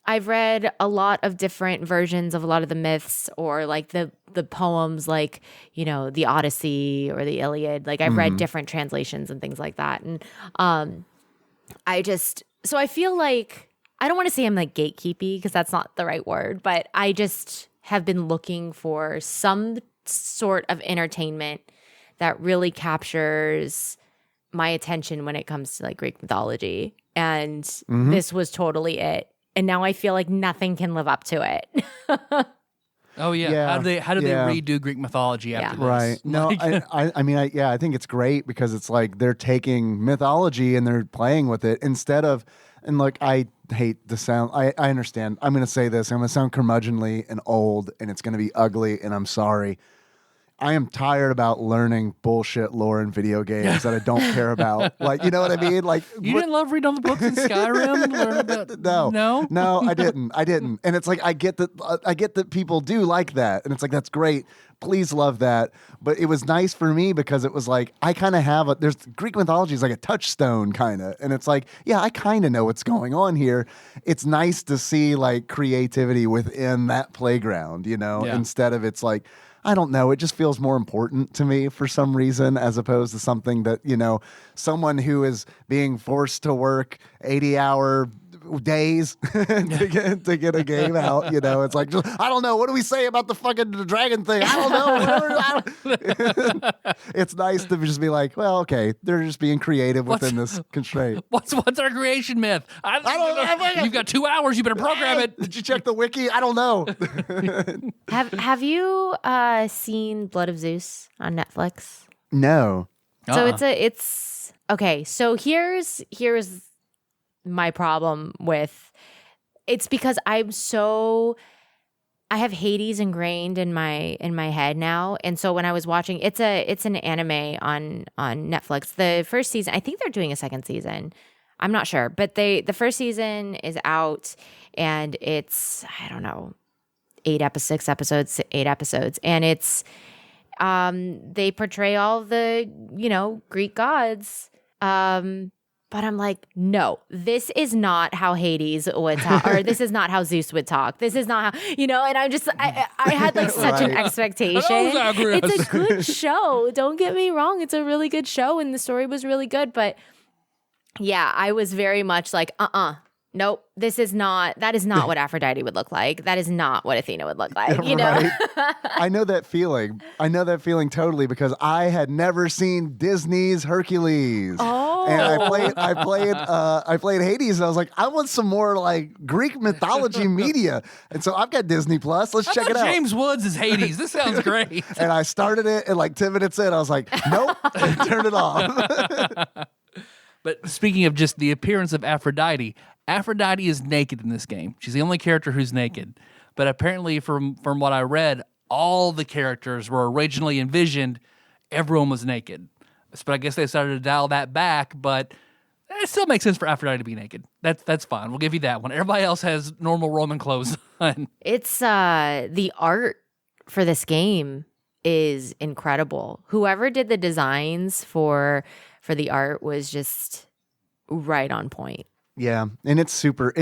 I've read a lot of different versions of a lot of the myths, or like the poems, like the Odyssey or the Iliad. Like I've read different translations and things like that, and so I feel like I don't want to say I'm like gatekeepy because that's not the right word, but I just have been looking for some sort of entertainment that really captures my attention when it comes to like Greek mythology. And this was totally it. And now I feel like nothing can live up to it. oh yeah. How do they redo Greek mythology after this? Right. No, I mean, I think it's great because it's like they're taking mythology and they're playing with it instead of, and look, I hate the sound. I understand. I'm going to say this. I'm going to sound curmudgeonly and old, and it's going to be ugly, and I'm sorry. I am tired about learning bullshit lore in video games that I don't care about. Like, you know what I mean? Like, you didn't love reading all the books in Skyrim and learn about No, I didn't. And it's like I get that people do like that, and it's like that's great. Please love that. But it was nice for me because it was like I kind of have there's Greek mythology is like a touchstone kind of, and it's like I kind of know what's going on here. It's nice to see like creativity within that playground, instead of it's like. I don't know. It just feels more important to me for some reason, as opposed to something that, someone who is being forced to work 80-hour days to get a game out. It's like, I don't know. What do we say about the fucking dragon thing? I don't know. It's nice to just be like, well, okay, they're just being creative within this constraint. What's our creation myth? I don't know. You've got 2 hours. You better program it. Did you check the wiki? I don't know. Have you seen Blood of Zeus on Netflix? No. So it's okay. So here's my problem with it's because I have Hades ingrained in my head now, and so when I was watching, it's an anime on Netflix. The first season, I think they're doing a second season. I'm not sure, but the first season is out, and it's I don't know 8 episodes, and it's they portray all the Greek gods. But I'm like, no, this is not how Hades would talk, or this is not how Zeus would talk. This is not how, and I'm just, I had like such an expectation. It's a good show. Don't get me wrong. It's a really good show and the story was really good. But yeah, I was very much like, nope, that is not what Aphrodite would look like. That is not what Athena would look like, you know? Right? I know that feeling. I know that feeling totally because I had never seen Disney's Hercules. Oh. And I played Hades and I was like, I want some more like Greek mythology media. And so I've got Disney Plus. Let's check it out. James Woods is Hades. This sounds great. And I started it and like 10 minutes in, I was like, nope, and turned it off. But speaking of just the appearance of Aphrodite, Aphrodite is naked in this game. She's the only character who's naked. But apparently, from what I read, all the characters were originally envisioned, everyone was naked. But I guess they started to dial that back, but it still makes sense for Aphrodite to be naked. That's fine. We'll give you that one. Everybody else has normal Roman clothes on. It's the art for this game is incredible. Whoever did the designs for the art was just right on point. Yeah, and it's super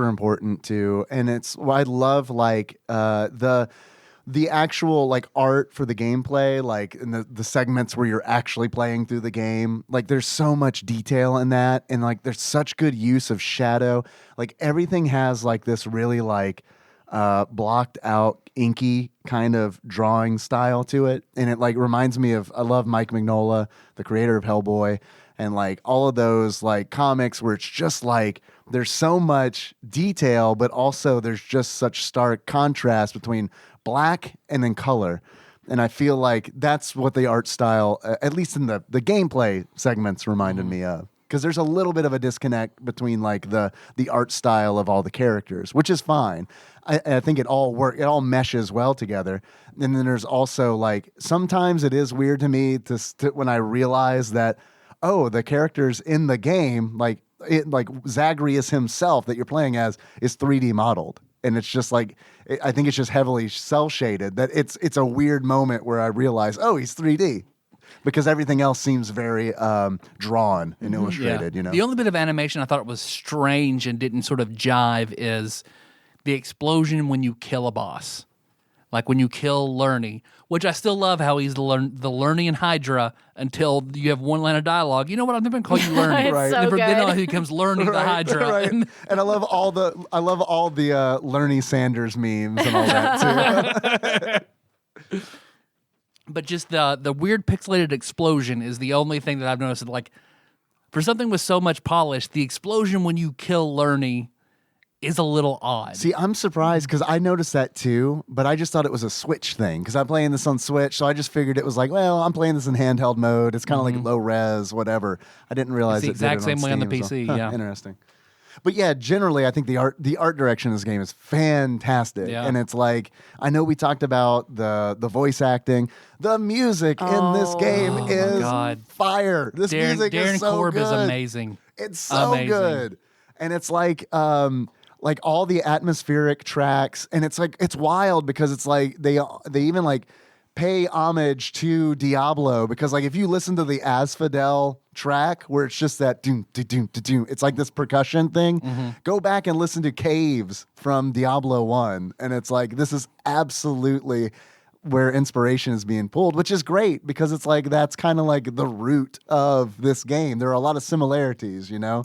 important too. And I love like the actual like art for the gameplay, like in the segments where you're actually playing through the game. Like there's so much detail in that, and like there's such good use of shadow. Like everything has like this really like blocked out inky kind of drawing style to it, and it like reminds me of, I love Mike Mignola, the creator of Hellboy, and like all of those like comics where it's just like there's so much detail, but also there's just such stark contrast between black and then color. And I feel like that's what the art style, at least in the gameplay segments, reminded me of. Because there's a little bit of a disconnect between like the art style of all the characters, which is fine. I think it all meshes well together. And then there's also like sometimes it is weird to me to when I realize that, oh, the characters in the game, like Zagreus himself that you're playing as, is 3D modeled. And it's just like, I think it's just heavily cell shaded. That it's a weird moment where I realize, oh, he's 3D. Because everything else seems very drawn and illustrated, you know. The only bit of animation I thought was strange and didn't sort of jive is the explosion when you kill a boss. Like when you kill Lerny, which I still love how he's the Lernian Hydra until you have one line of dialogue. You know what? I'm never going to call you Lerny. It's Right. so From then good. on, he becomes Lerny the Hydra. Right. And I love all the Lerny Sanders memes and all that too. But just the weird pixelated explosion is the only thing that I've noticed. Like, for something with so much polish, the explosion when you kill Lerny is a little odd. See, I'm surprised because I noticed that too, but I just thought it was a Switch thing because I'm playing this on Switch, so I just figured it was like, well, I'm playing this in handheld mode. It's kind of like low res, whatever. I didn't realize It's the it exact did it same way on the Steam, PC, so, yeah. Interesting. But yeah, generally, I think the art direction of this game is fantastic, Yeah. and it's like I know we talked about the voice acting, the music in this game my is God. fire. This music Darren is so Korb good. is amazing. It's so Amazing. good, and it's like all the atmospheric tracks, and it's like it's wild because it's like they even like pay homage to Diablo because like if you listen to the Asphodel track where it's just that doom doom doom doom, it's like this percussion thing. Go back and listen to Caves from Diablo 1, and it's like this is absolutely where inspiration is being pulled, which is great because it's like that's kind of like the root of this game. There are a lot of similarities, you know.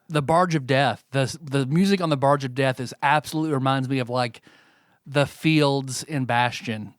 The Barge of Death, the music on the Barge of Death is absolutely reminds me of like the fields in Bastion.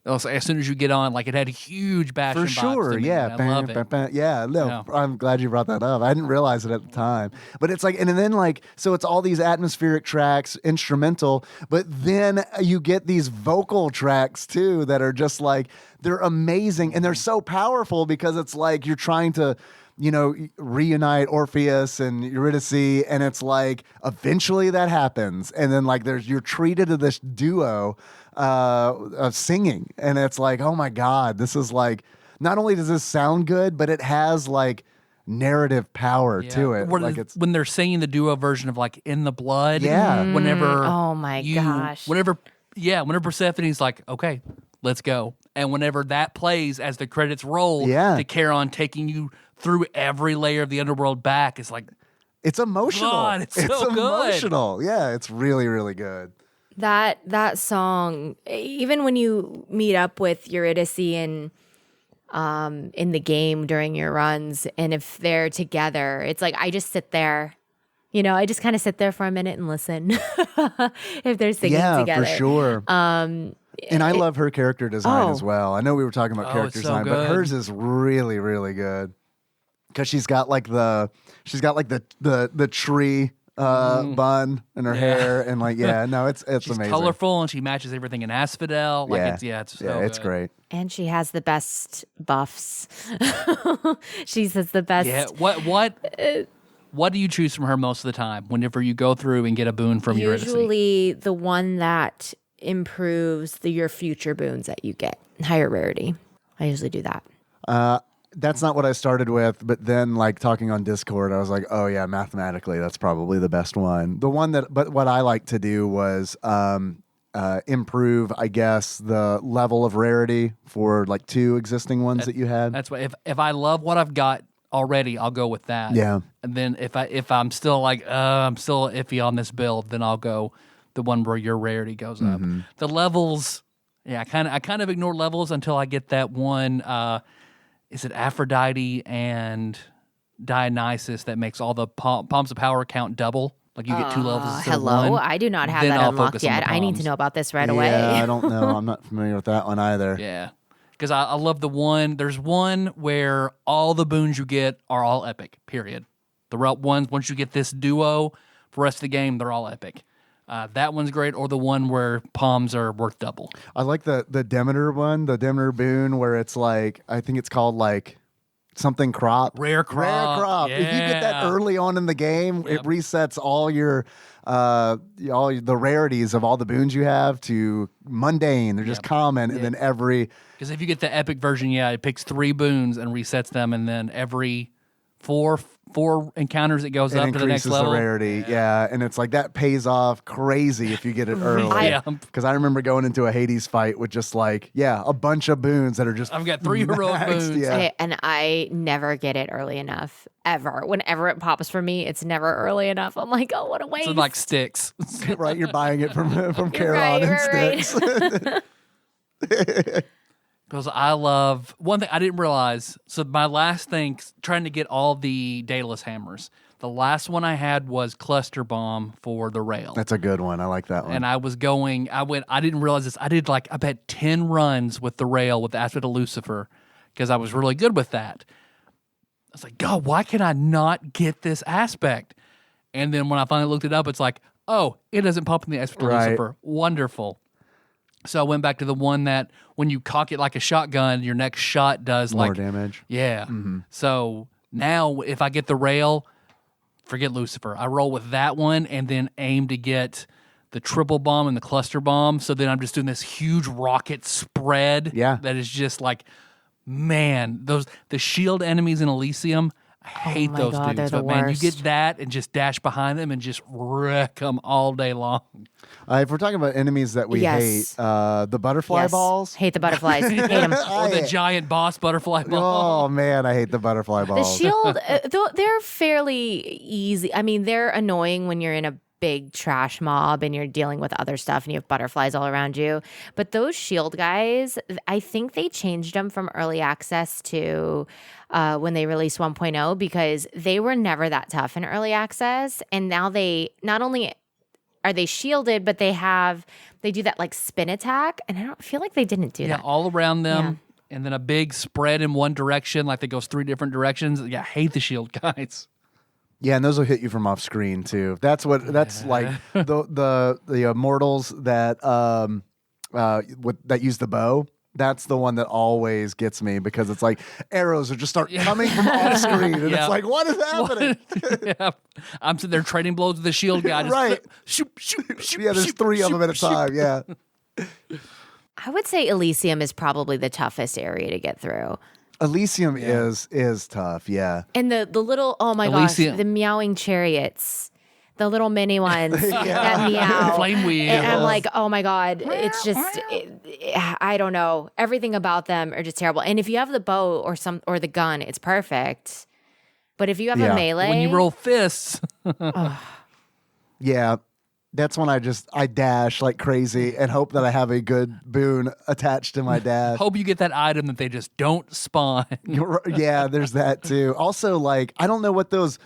Also, as soon as you get on, like it had huge Bastion For vibes sure, to me, yeah. and I love it. Yeah, no, Yeah. I'm glad you brought that up. I didn't realize it at the time. But it's like, and then like, so it's all these atmospheric tracks, instrumental, but then you get these vocal tracks too that are just like, they're amazing and they're so powerful because it's like you're trying to, you know, reunite Orpheus and Eurydice, and it's like eventually that happens, and then like you're treated to this duo of singing, and it's like, oh my God, this is like, not only does this sound good, but it has like narrative power to it. Like it's when they're singing the duo version of like In the Blood. Yeah. Whenever Oh my gosh. Whenever Persephone's like, okay, let's go. And whenever that plays as the credits roll Yeah. to carry on taking you through every layer of the underworld back, it's like, it's emotional. God, it's so good. emotional. Yeah, it's really, really good. That song, even when you meet up with Eurydice in the game during your runs, and if they're together, it's like I just sit there I just kind of sit there for a minute and listen if they're singing together. Yeah, for sure. And I love her character design as well. I know we were talking about character it's so design, but good. hers is really, really good. Because she's got like the tree bun in her hair, and like it's She's amazing. colorful and she matches everything in asphodel. Like it's so it's good. great. And she has the best buffs. She says the best. Yeah. What do you choose from her most of the time? Whenever you go through and get a boon from Eurydice? Usually the one that improves your future boons that you get, higher rarity. I usually do that. That's not what I started with, but then like talking on Discord, I was like, oh yeah, mathematically, that's probably the best one. But what I like to do was improve, I guess, the level of rarity for like 2 existing ones that you had. That's why if I love what I've got already, I'll go with that. Yeah. And then if I'm still like I'm still iffy on this build, then I'll go the one where your rarity goes up. The levels, I kind of ignore levels until I get that one. Is it Aphrodite and Dionysus that makes all the palms of power count double? Like you get 2 levels instead of Hello, 1. I do not have Then that I'll unlocked focus on yet. the I need to palms. know about this right away. Yeah, I don't know. I'm not familiar with that one either. Yeah. Because I love the one. There's one where all the boons you get are all epic, period. The ones, once you get this duo, for the rest of the game, they're all epic. That one's great, or the one where palms are worth double. I like the Demeter one, the Demeter boon, where it's like, I think it's called like something crop. Rare crop. If you get that Yeah. early on in the game, it resets all your the rarities of all the boons you have to mundane. They're just common, and then every Because if you get the epic version, it picks 3 boons and resets them, and then every four encounters it goes up to the next increases level. the rarity. Yeah, and it's like that pays off crazy if you get it early. Yeah. Because I remember going into a Hades fight with just like a bunch of boons that are just I've got 3 heroic maxed, boons. Yeah. Okay, and I never get it early enough, ever. Whenever it pops for me, it's never early enough. I'm like, oh, what a waste. So like sticks. Right, you're buying it from Charon right, and right. Sticks. Because I love one thing I didn't realize. So my last thing, trying to get all the Daedalus hammers. The last one I had was Cluster Bomb for the rail. That's a good one. I like that one. And I didn't realize this. I did I bet 10 runs with the rail with the Aspect of Lucifer because I was really good with that. I was like, God, why can I not get this aspect? And then when I finally looked it up, it's like, oh, it doesn't pop in the Aspect of Right. Lucifer. Wonderful. So I went back to the one that when you cock it like a shotgun, your next shot does More damage. Yeah. So now if I get the rail, forget Lucifer. I roll with that one and then aim to get the triple bomb and the cluster bomb. So then I'm just doing this huge rocket spread. Yeah. That is just like, man, the shield enemies in Elysium, I hate my those God, they're dudes. the But man, you worst. get that and just dash behind them and just wreck them all day long. If we're talking about enemies that we Yes. hate, the butterfly Yes. balls. Hate the butterflies. Hate them. Or the giant boss butterfly ball. Oh man, I hate the butterfly The balls. shield, they're fairly easy. I mean, they're annoying when you're in a big trash mob and you're dealing with other stuff and you have butterflies all around you. But those shield guys, I think they changed them from early access to when they released 1.0 because they were never that tough in early access. And now they not only are they shielded, but they do that like spin attack. And I don't feel like they didn't do Yeah, that. all around them. And then a big spread in one direction, like that goes 3 different directions. Yeah, I hate the shield guys. Yeah, and those will hit you from off screen too. That's like the mortals that that use the bow. That's the one that always gets me because it's like arrows are just start coming from off screen, and Yeah. it's like, what is happening? Yeah. I'm sitting there trading blows with the shield guy. Just Right. Shoot, shoot, shoot, Yeah, there's shoot, 3 of them at a shoot, time. Yeah. I would say Elysium is probably the toughest area to get through. Elysium is tough. Yeah. And the little, oh my Elysium. gosh, the meowing chariots, the little mini ones that meow. Flame wheel. And I'm like, oh my God, it's just, I don't know. Everything about them are just terrible. And if you have the bow or the gun, it's perfect. But if you have a melee. When you roll fists, Yeah. That's when I dash like crazy and hope that I have a good boon attached to my dash. hope you get that item that they just don't spawn. Yeah, there's that too. Also, like, I don't know what those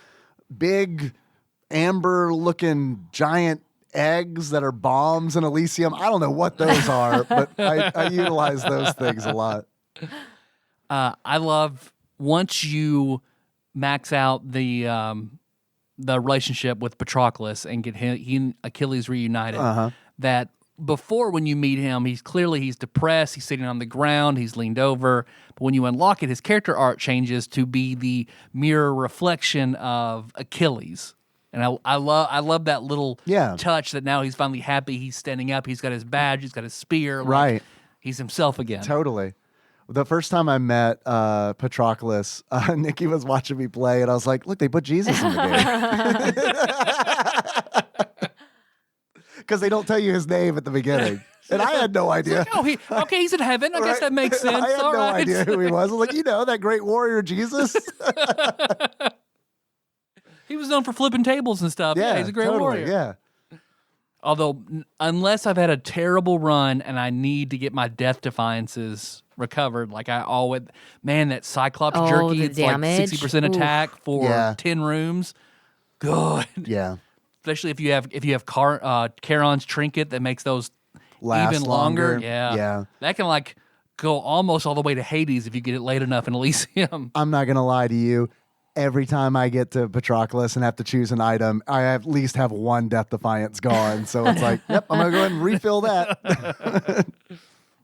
big amber-looking giant eggs that are bombs in Elysium. I don't know what those are, but I utilize those things a lot. I love once you max out the relationship with Patroclus and get he and Achilles reunited. That before, when you meet him, he's depressed. He's sitting on the ground. He's leaned over. But when you unlock it, his character art changes to be the mirror reflection of Achilles. And I love that little touch that now he's finally happy. He's standing up. He's got his badge. He's got his spear. Right. He's himself again. Totally. The first time I met Patroclus, Nikki was watching me play, and I was like, look, they put Jesus in the game. Because they don't tell you his name at the beginning. And I had no idea. Like, he's in heaven. I guess that makes sense. I had no idea who he was. I was like, that great warrior Jesus? He was known for flipping tables and stuff. Yeah, he's a great warrior. Yeah. Although, unless I've had a terrible run and I need to get my death defiances recovered, like I always, that Cyclops jerky, it's damage. like 60% attack for 10 rooms. Good. Yeah. Especially if you have Charon's trinket that makes those Last even longer. Yeah. That can go almost all the way to Hades if you get it late enough in Elysium. I'm not going to lie to you. Every time I get to Patroclus and have to choose an item, I at least have one Death Defiance gone. So it's like, yep, I'm going to go ahead and refill that.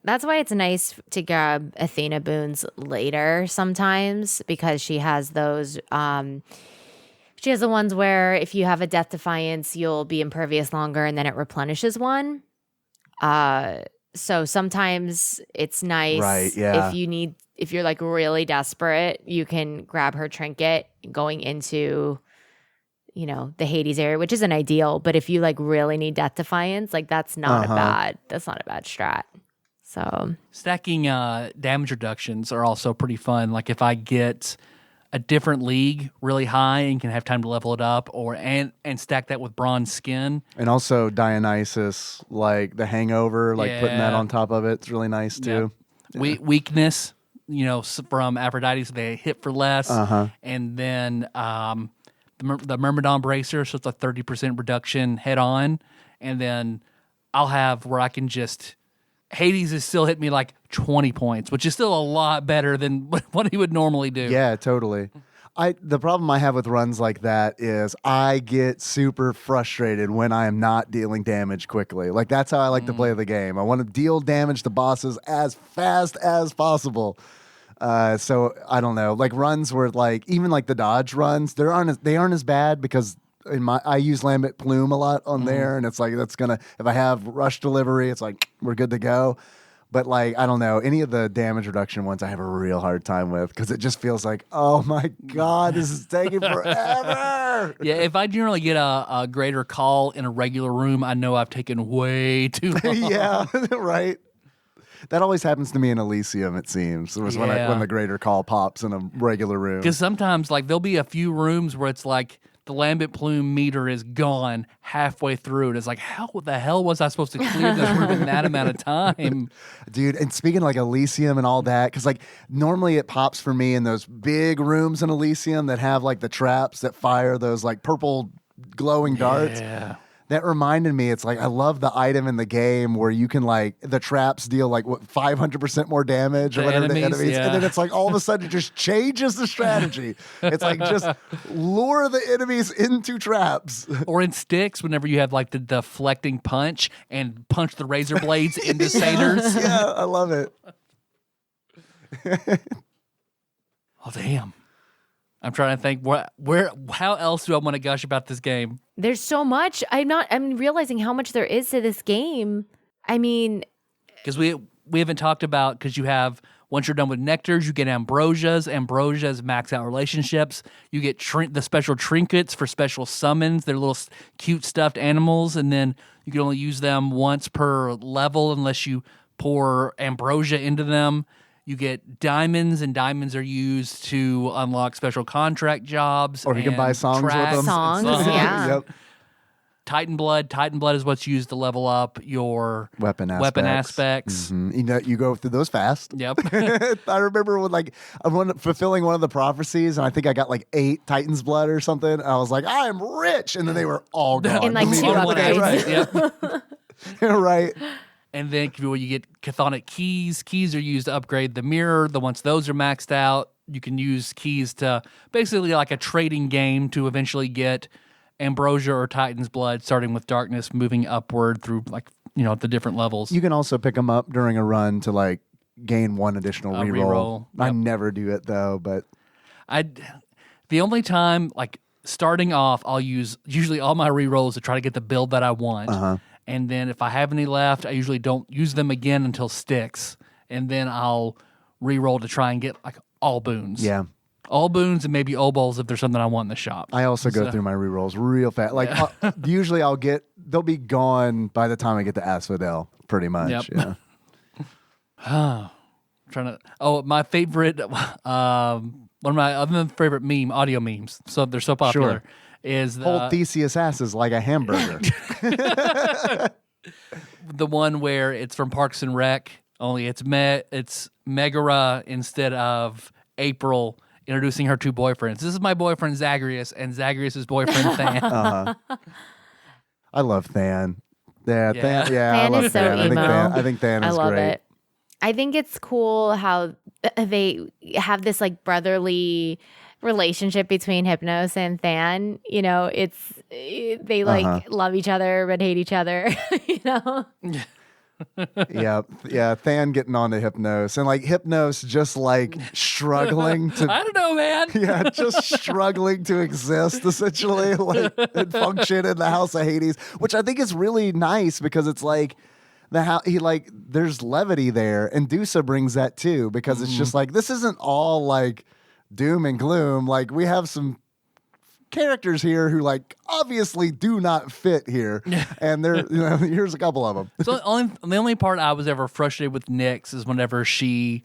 That's why it's nice to grab Athena boons later sometimes, because she has those. She has the ones where if you have a Death Defiance, you'll be impervious longer, and then it replenishes one. So sometimes it's nice, right? Yeah. If you're like really desperate, you can grab her trinket going into, the Hades area, which isn't ideal. But if you really need Death Defiance, that's not a bad strat. So stacking damage reductions are also pretty fun. Like if I get a different league really high and can have time to level it up, and stack that with bronze skin. And also Dionysus, like the Hangover, putting that on top of it's really nice too. Yeah. Weakness, from Aphrodite, so they hit for less. And then the Myrmidon Bracer, so it's a 30% reduction head on. And then I'll have where I can just... Hades is still hitting me 20 points, which is still a lot better than what he would normally do. Yeah, totally. The problem I have with runs like that is I get super frustrated when I am not dealing damage quickly. That's how I like to play the game. I want to deal damage to bosses as fast as possible. So I don't know. Runs where even the dodge runs, they aren't as bad because I use Lambent Plume a lot on there, and it's that's gonna, if I have rush delivery, it's we're good to go. But I don't know, any of the damage reduction ones I have a real hard time with because it just feels oh my god, this is taking forever. Yeah, if I generally get a greater call in a regular room, I know I've taken way too long. Yeah, right. That always happens to me in Elysium, it seems. It was when the greater call pops in a regular room. Because sometimes there'll be a few rooms where it's the Lambent Plume meter is gone halfway through. And it's how the hell was I supposed to clear this room in that amount of time? Dude, and speaking of Elysium and all that, because normally it pops for me in those big rooms in Elysium that have the traps that fire those purple glowing darts. Yeah. That reminded me, it's I love the item in the game where you can the traps deal 500% more damage or whatever the enemies. Yeah. And then it's all of a sudden it just changes the strategy. It's just lure the enemies into traps. Or in Styx, whenever you have the deflecting punch and punch the razor blades into satyrs. Yeah, I love it. Oh, damn. I'm trying to think how else do I want to gush about this game? There's so much. I'm realizing how much there is to this game. I mean, because we haven't talked about, because you have, once you're done with nectars, you get ambrosias. Ambrosias max out relationships. You get the special trinkets for special summons. They're little cute stuffed animals, and then you can only use them once per level unless you pour ambrosia into them. You get diamonds, and diamonds are used to unlock special contract jobs. Or you can buy songs with them. Songs, yeah. Yep. Titan Blood. Titan Blood is what's used to level up your weapon aspects. Mm-hmm. You go through those fast. Yep. I remember when fulfilling one of the prophecies, and I think I got like 8 Titan's Blood or something. And I was like, I am rich, and then they were all gone. In like 2 upgrades. Right. Yep. Right. And then when you get chthonic keys, keys are used to upgrade the mirror. Once those are maxed out, you can use keys to basically like a trading game to eventually get Ambrosia or Titan's Blood, starting with darkness, moving upward through the different levels. You can also pick them up during a run to like gain 1 additional reroll. Yep. I never do it though, but the only time like starting off, I'll use usually all my rerolls to try to get the build that I want. And then if I have any left, I usually don't use them again until Sticks, and then I'll reroll to try and get like all boons. Yeah. All boons and maybe obols if there's something I want in the shop. I also go through my rerolls real fast. Like usually they'll be gone by the time I get to Asphodel, pretty much. Yep. Yeah. My favorite, one of my other favorite audio memes. So they're so popular. Sure. Is Hold Theseus' asses like a hamburger. The one where it's from Parks and Rec, only it's Megara instead of April introducing her 2 boyfriends. This is my boyfriend Zagreus and Zagreus' boyfriend Than. I love Than. Yeah, Than. Yeah, Than I love is so Than. emo. I think Than is I love great. it. I think it's cool how they have this like brotherly relationship between Hypnos and Than. They like love each other but hate each other. Yeah, Than getting onto Hypnos, and like Hypnos just like struggling to I don't know, man. Yeah, just struggling to exist essentially, like and function in the House of Hades, which I think is really nice because it's like there's levity there, and Dusa brings that too because it's just like this isn't all like doom and gloom. Like we have some characters here who like obviously do not fit here, and they're here's a couple of them. So the only part I was ever frustrated with Nyx is whenever she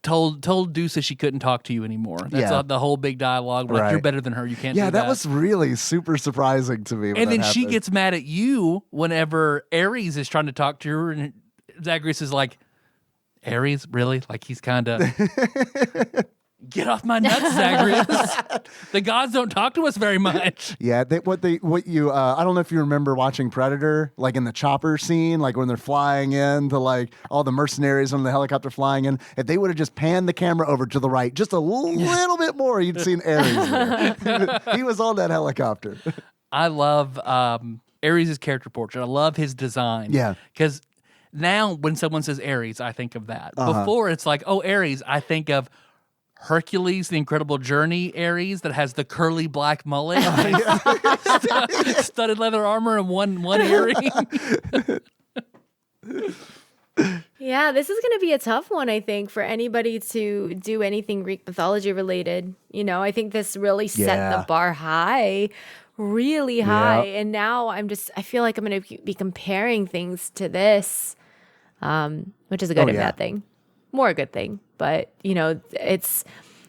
told Dusa she couldn't talk to you anymore. That's the whole big dialogue. Like you're better than her. You can't. Yeah, do that. that was really super surprising to me. And then she gets mad at you whenever Ares is trying to talk to her, and Zagreus is like, Ares, really? Like he's kind of. Get off my nuts, Zagreus. The gods don't talk to us very much. Yeah, I don't know if you remember watching Predator, like in the chopper scene, like when they're flying in to like all the mercenaries on the helicopter flying in. If they would have just panned the camera over to the right just a little bit more, you'd seen Ares there. He was on that helicopter. I love Ares' character portrait. I love his design. Yeah. Because now when someone says Ares, I think of that. Before it's like, oh, Ares, I think of Hercules, the Incredible Journey Ares that has the curly black mullet, studded leather armor, and one earring. Yeah, this is going to be a tough one, I think, for anybody to do anything Greek mythology related. I think this really set the bar high, really high. Yeah. And now I feel like I'm going to be comparing things to this, which is a good and bad thing. More a good thing. But, it's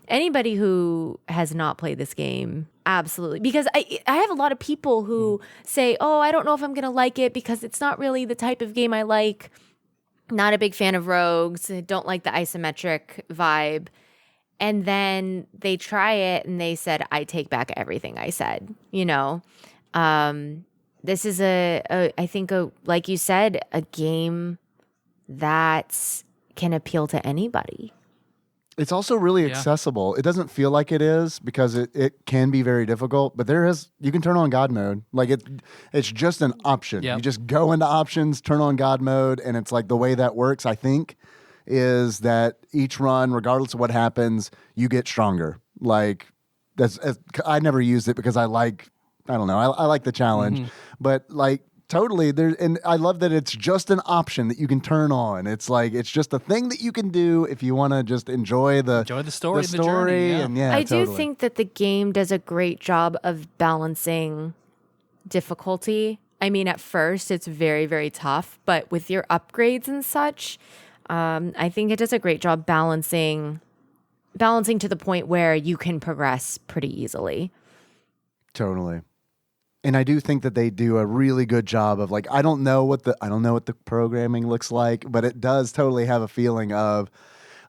anybody who has not played this game, absolutely. Because I have a lot of people who say, oh, I don't know if I'm going to like it because it's not really the type of game I like. Not a big fan of rogues. Don't like the isometric vibe. And then they try it and they said, I take back everything I said. This is I think, like you said, a game that can appeal to anybody. It's also really accessible. It doesn't feel like it is because it can be very difficult, but you can turn on God mode. Like it's just an option. Yep. You just go into options, turn on God mode, and it's like the way that works, I think, is that each run, regardless of what happens, you get stronger. Like I never used it because I like the challenge, but like totally. And I love that it's just an option that you can turn on. It's like it's just a thing that you can do if you want to just enjoy the story, the journey. and I do think that the game does a great job of balancing difficulty. I mean, at first it's very, very tough, but with your upgrades and such, I think it does a great job balancing to the point where you can progress pretty easily. Totally. And I do think that they do a really good job of like I don't know what the programming looks like, but it does totally have a feeling of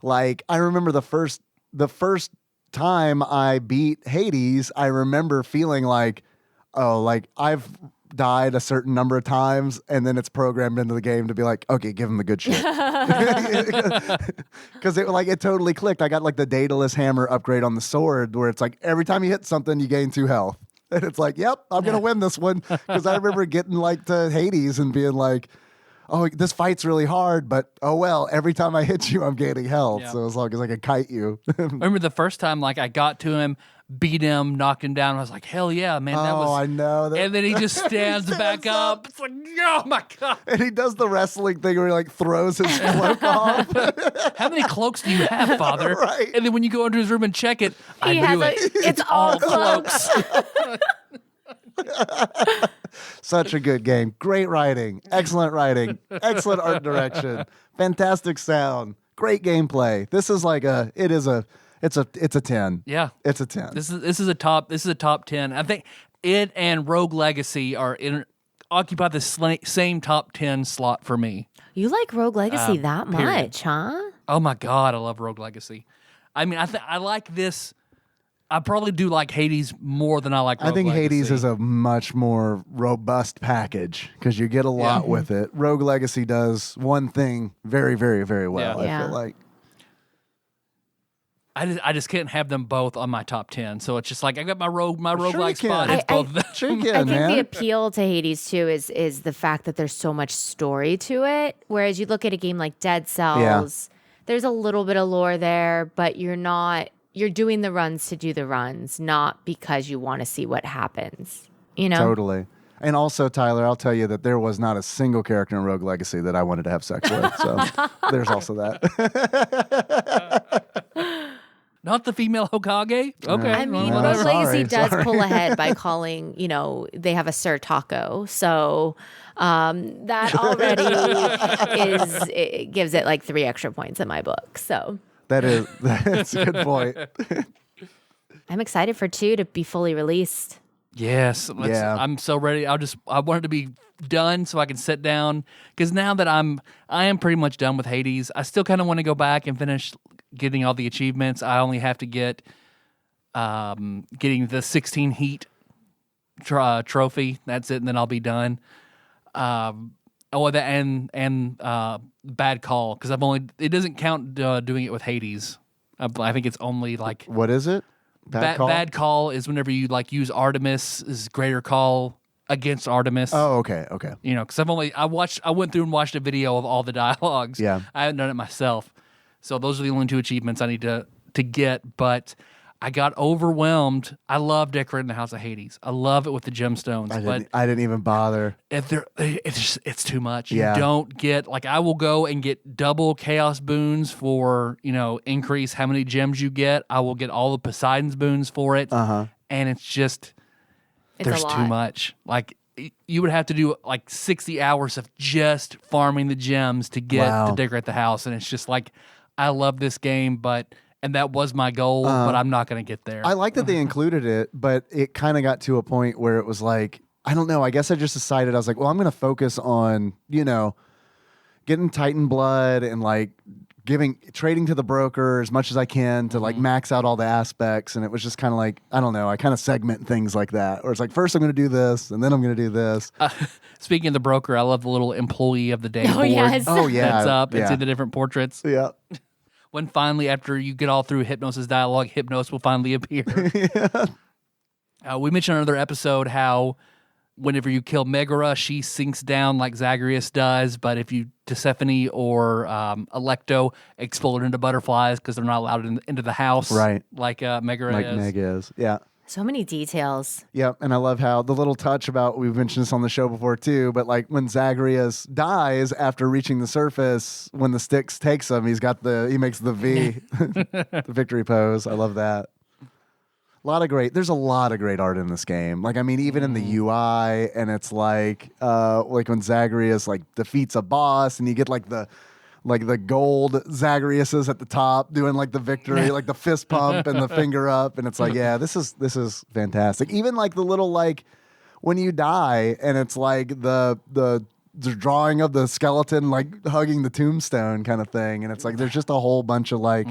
like I remember the first time I beat Hades, I remember feeling like, oh, like I've died a certain number of times, and then it's programmed into the game to be like, okay, give him the good shit. Because it totally clicked. I got like the Daedalus hammer upgrade on the sword, where it's like every time you hit something, you gain 2 health, and it's like, yep, I'm gonna win this one. Because I remember getting like to Hades and being like, oh, this fight's really hard, but oh well, every time I hit you, I'm gaining health. Yeah. So as long as I can kite you. I remember the first time, like I got to him, beat him, knocked him down. I was like, hell yeah, man, that was. I know. And then he just stands back up. It's like, oh my god! And he does the wrestling thing where he like throws his cloak off. How many cloaks do you have, Father? Right. And then when you go into his room and check it, I He has knew it. it's all cloaks. Such a good game. Great writing. Excellent writing. Excellent art direction. Fantastic sound. Great gameplay. This is like it's a 10. Yeah. It's a 10. This is a top 10. I think it and Rogue Legacy occupy the same top 10 slot for me. You like Rogue Legacy that period. much, huh? Oh my god, I love Rogue Legacy. I mean, I like this. I probably do like Hades more than I like Rogue I think Legacy. Hades is a much more robust package because you get a lot with it. Rogue Legacy does one thing very, very, very well, Yeah. I feel like. I just can't have them both on my top 10. So it's just like I got my roguelike you can. spot. It's both of them. Sure you I can, think man. the appeal to Hades too is the fact that there's so much story to it. Whereas you look at a game like Dead Cells, there's a little bit of lore there, but you're doing the runs to do the runs, not because you want to see what happens. You know? Totally. And also, Tyler, I'll tell you that there was not a single character in Rogue Legacy that I wanted to have sex with. So there's also that. Not the female Hokage? Okay. I mean, No, Rogue sorry, Legacy does sorry. pull ahead by calling, they have a Sir Taco. So that already it gives it like 3 extra points in my book. So That's a good point. I'm excited for 2 to be fully released. Yes. Yeah. I'm so ready. I want it to be done so I can sit down. Because now that I am pretty much done with Hades, I still kind of want to go back and finish getting all the achievements. I only have to get getting the 16 heat trophy. That's it, and then I'll be done. Bad call, because it doesn't count doing it with Hades. I think it's only like What is it? Bad call? Bad call is whenever you like use Artemis' greater call against Artemis. Oh, okay. Okay. Because I went through and watched a video of all the dialogues. Yeah. I haven't done it myself. So those are the only 2 achievements I need to get. But I got overwhelmed. I love decorating the House of Hades. I love it with the gemstones. I didn't even bother. It's too much. Yeah. You don't get I will go and get double chaos boons for increase how many gems you get. I will get all the Poseidon's boons for it. Uh-huh. And it's just It's there's a too lot. much. You would have to do 60 hours of just farming the gems to get Wow. to decorate the house, and it's just I love this game, and that was my goal, but I'm not going to get there. I like that they included it, but it kind of got to a point where it was like, I don't know. I guess I just decided, I was like, well, I'm going to focus on, getting Titan blood and trading to the broker as much as I can to max out all the aspects. And it was just kind of I don't know. I kind of segment things like that, or it's like, first I'm going to do this and then I'm going to do this. Speaking of the broker, I love the little employee of the day Oh, board. yes. Oh, yeah. That's up. Yeah. It's in the different portraits. Yeah. When finally, after you get all through Hypnos' dialogue, Hypnos will finally appear. We mentioned in another episode how whenever you kill Megara, she sinks down like Zagreus does, but if you Tisiphone or Electo explode into butterflies because they're not allowed into the house, Right. like Megara Like is. Meg is. Yeah. So many details. Yep, and I love how the little touch about, we've mentioned this on the show before too, but when Zagreus dies after reaching the surface, when the Styx takes him, he makes the V, the victory pose. I love that. There's a lot of great art in this game. Even in the UI, and it's like when Zagreus defeats a boss, and you get the gold Zagreus's at the top doing the victory, the fist pump and the finger up, and it's yeah, this is fantastic. Even the little when you die and it's like the drawing of the skeleton like hugging the tombstone kind of thing, and it's like there's just a whole bunch of like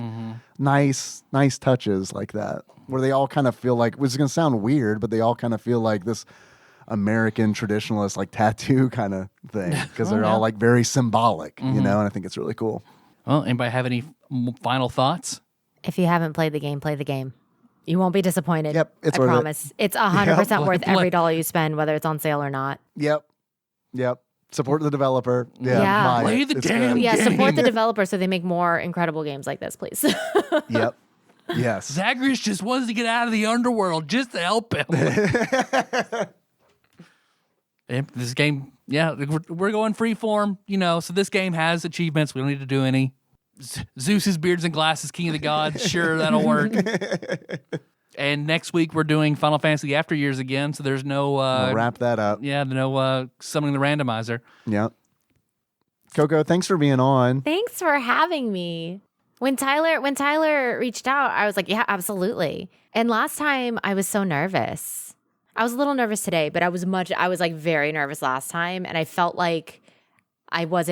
nice touches like that where they all kind of feel like, which is gonna sound weird, but they all kind of feel like this American traditionalist like tattoo kind of thing because they're all like very symbolic, you know, and I think it's really cool. Well, anybody have any final thoughts? If you haven't played the game, play the game. You won't be disappointed. Yep, it's I worth it. promise. It's 100% worth every dollar you spend, whether it's on sale or not. Yep. Support the developer. Yeah. buy Play it. the It's damn good. Yeah, game. support the developer so they make more incredible games like this, please. Yep. Yes. Zagreus just wants to get out of the underworld just to help him. And this game, we're going free form, you know, so this game has achievements. We don't need to do any. Zeus's beards and glasses, king of the gods. Sure, that'll work. And next week we're doing Final Fantasy After Years again, so there's no We'll wrap that up. no summoning the randomizer. Yep. Coco, thanks for being on. Thanks for having me. When Tyler reached out, I was like, yeah, absolutely. And last time I was so nervous. I was a little nervous today, but I was like very nervous last time, and I felt like I was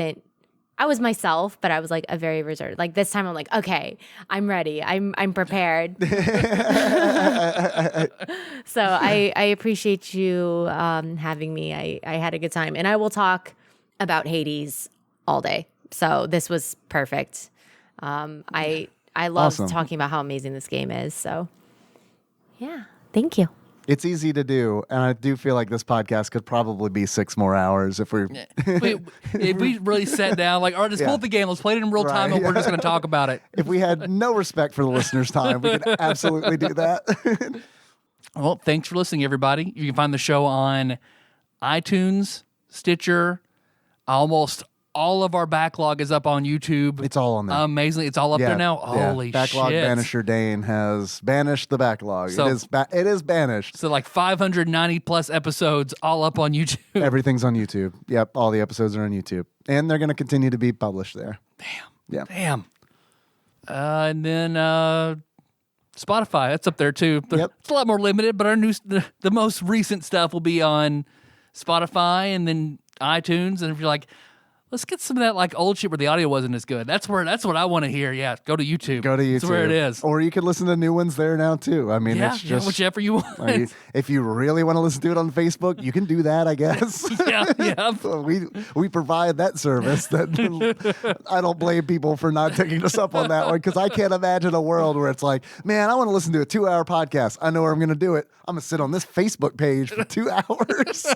myself, but I was like a very reserved. Like this time I'm like, okay, I'm ready. I'm prepared. So I appreciate you having me. I had a good time, and I will talk about Hades all day. So this was perfect. I love Awesome. talking about how amazing this game is. So yeah, thank you. It's easy to do, and I do feel like this podcast could probably be 6 more hours if we're... If we really sat down, like, all right, let's pull up the game, let's play it in real time, Right. and we're just going to talk about it. If we had no respect for the listeners' time, we could absolutely do that. Well, thanks for listening, everybody. You can find the show on iTunes, Stitcher. Almost all of our backlog is up on YouTube. It's all on there. Amazingly, it's all up there now. Holy Backlog shit. Banisher Dane has banished the backlog. So- it is banished. So like 590 plus episodes all up on YouTube. Everything's on YouTube. Yep, all the episodes are on YouTube. And they're going to continue to be published there. Damn. And then Spotify, that's up there too. Yep. It's a lot more limited, but our the most recent stuff will be on Spotify and then iTunes. And if you're like, let's get some of that like old shit where the audio wasn't as good. That's what I want to hear. Yeah, go to YouTube. Go to YouTube. That's where it is. Or you could listen to new ones there now, too. I mean, it's just... whichever you want. if you really want to listen to it on Facebook, you can do that, I guess. yeah. We provide that service. That I don't blame people for not taking us up on that one, because I can't imagine a world where it's like, man, I want to listen to a 2-hour podcast. I know where I'm going to do it. I'm going to sit on this Facebook page for 2 hours.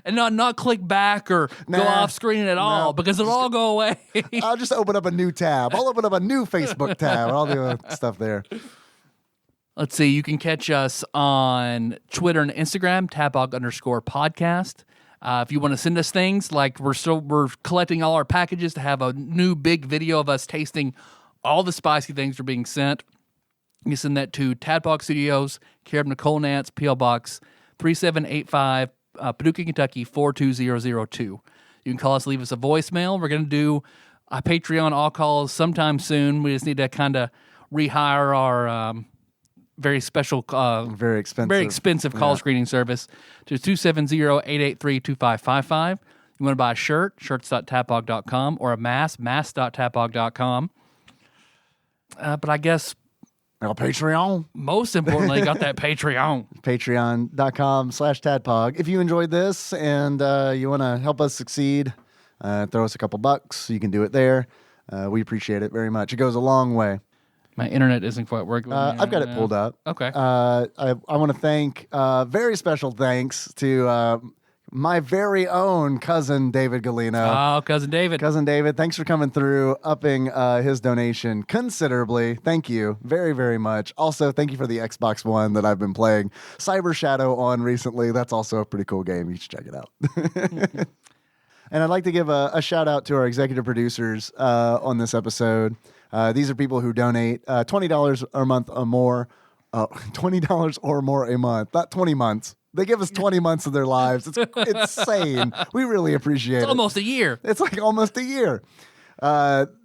And not click back or go off screen at all, because it'll all go away. I'll just open up a new tab. I'll open up a new Facebook tab. I'll do stuff there. Let's see. You can catch us on Twitter and Instagram, @TADPOG_podcast. If you want to send us things, like we're collecting all our packages to have a new big video of us tasting all the spicy things are being sent. You can send that to Tadpog Studios, care of Nicole Nance, PL Box 3785, Paducah, Kentucky 42002. You can call us, leave us a voicemail. We're going to do a Patreon all calls sometime soon. We just need to kind of rehire our very special, Very expensive call screening service to 270-883-2555. You want to buy a shirt, shirts.tadpog.com, or a mask, mask.tadpog.com. But I guess Patreon. most importantly, got that Patreon. Patreon.com/tadpog. If you enjoyed this and you want to help us succeed, throw us a couple bucks. You can do it there. We appreciate it very much. It goes a long way. My internet isn't quite working. I've got it pulled up. Okay. I want to thank, very special thanks to my very own cousin, David Galino. Oh, Cousin David. Cousin David, thanks for coming through, upping his donation considerably. Thank you very, very much. Also, thank you for the Xbox One that I've been playing Cyber Shadow on recently. That's also a pretty cool game. You should check it out. And I'd like to give a shout out to our executive producers on this episode. These are people who donate $20 a month or more. $20 or more a month, not 20 months. They give us 20 months of their lives. It's insane. We really appreciate it. It's almost a year. It's like almost a year.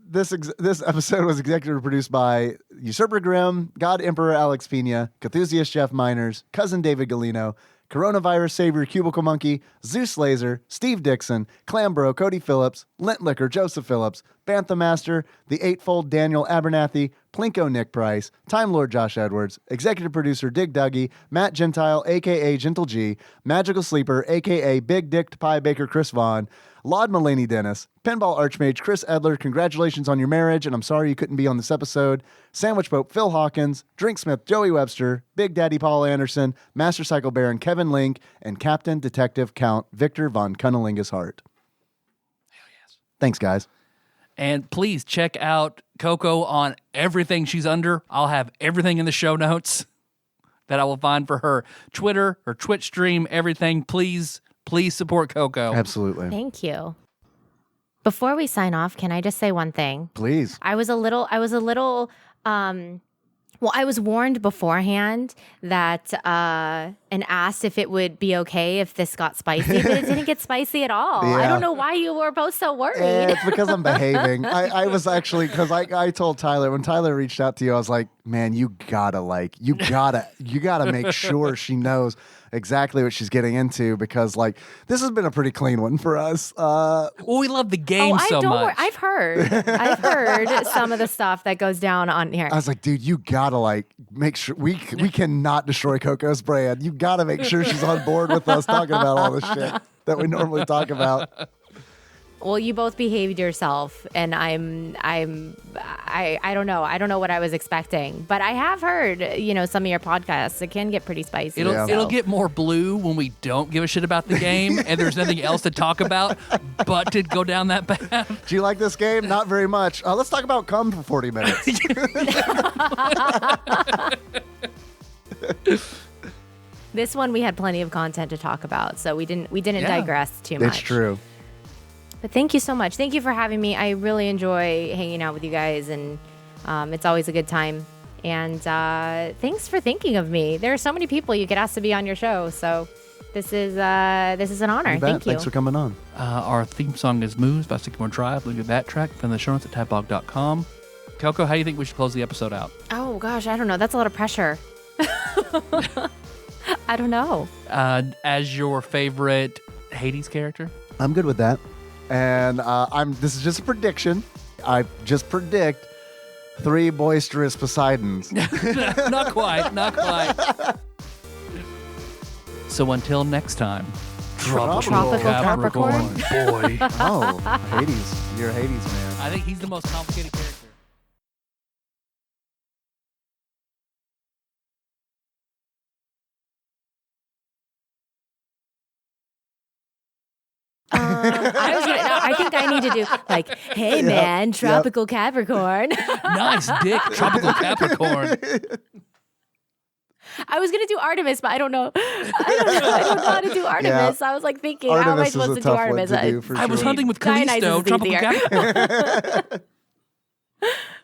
This episode was executive produced by Usurper Grimm, God Emperor Alex Pena, Cthusiast Jeff Miners, Cousin David Galino, Coronavirus Savior Cubicle Monkey, Zeus Laser, Steve Dixon, Clambro Cody Phillips, Lint Liquor Joseph Phillips, Bantha Master, The Eightfold Daniel Abernathy, Plinko Nick Price, Time Lord Josh Edwards, Executive Producer Dig Dougie, Matt Gentile, aka Gentle G, Magical Sleeper, aka Big Dicked Pie Baker Chris Vaughn, Laud Mulaney Dennis, Pinball Archmage Chris Edler, congratulations on your marriage, and I'm sorry you couldn't be on this episode. Sandwich Pope Phil Hawkins, Drinksmith Joey Webster, Big Daddy Paul Anderson, Master Cycle Baron Kevin Link, and Captain Detective Count Victor von Cunnilingus Hart. Hell yes. Thanks, guys. And please check out Coco on everything she's under. I'll have everything in the show notes that I will find for her Twitter, her Twitch stream, everything. Please support Coco. Absolutely. Thank you. Before we sign off, can I just say one thing? Please. I was warned beforehand that and asked if it would be okay if this got spicy, but it didn't get spicy at all. Yeah. I don't know why you were both so worried. It's because I'm behaving. I was actually, because I told Tyler, when Tyler reached out to you, I was like, man, you gotta make sure she knows exactly what she's getting into, because like this has been a pretty clean one for us. Well, we love the game so much. I've heard some of the stuff that goes down on here. I was like, dude, you gotta like make sure we cannot destroy Coco's brand. You gotta make sure she's on board with us talking about all the shit that we normally talk about. Well, you both behaved yourself, and I don't know. I don't know what I was expecting, but I have heard, some of your podcasts. It can get pretty spicy. It'll get more blue when we don't give a shit about the game and there's nothing else to talk about but to go down that path. Do you like this game? Not very much. Let's talk about cum for 40 minutes. This one we had plenty of content to talk about, so we didn't digress too much. It's true. But thank you so much. Thank you for having me. I really enjoy hanging out with you guys, and it's always a good time. And thanks for thinking of me. There are so many people you could ask to be on your show, so this is an honor. Thank you. Thanks for coming on. Our theme song is Moves by Sycamore Drive. Look at that track from the show notes at tadpog.com. Coco, how do you think we should close the episode out? Oh, gosh, I don't know. That's a lot of pressure. I don't know. As your favorite Hades character? I'm good with that. And this is just a prediction. I just predict 3 boisterous Poseidons. Not quite. So until next time, Tropical Capricorn. Boy. Oh, Hades. You're a Hades man. I think he's the most complicated character. I think I need to do like, hey man, tropical Capricorn. Nice dick, tropical Capricorn. I was gonna do Artemis, but I don't know. I don't know how to do Artemis. I was like thinking, how am I supposed to do Artemis? I was hunting with Dionysus Callisto, is tropical easier. Capricorn.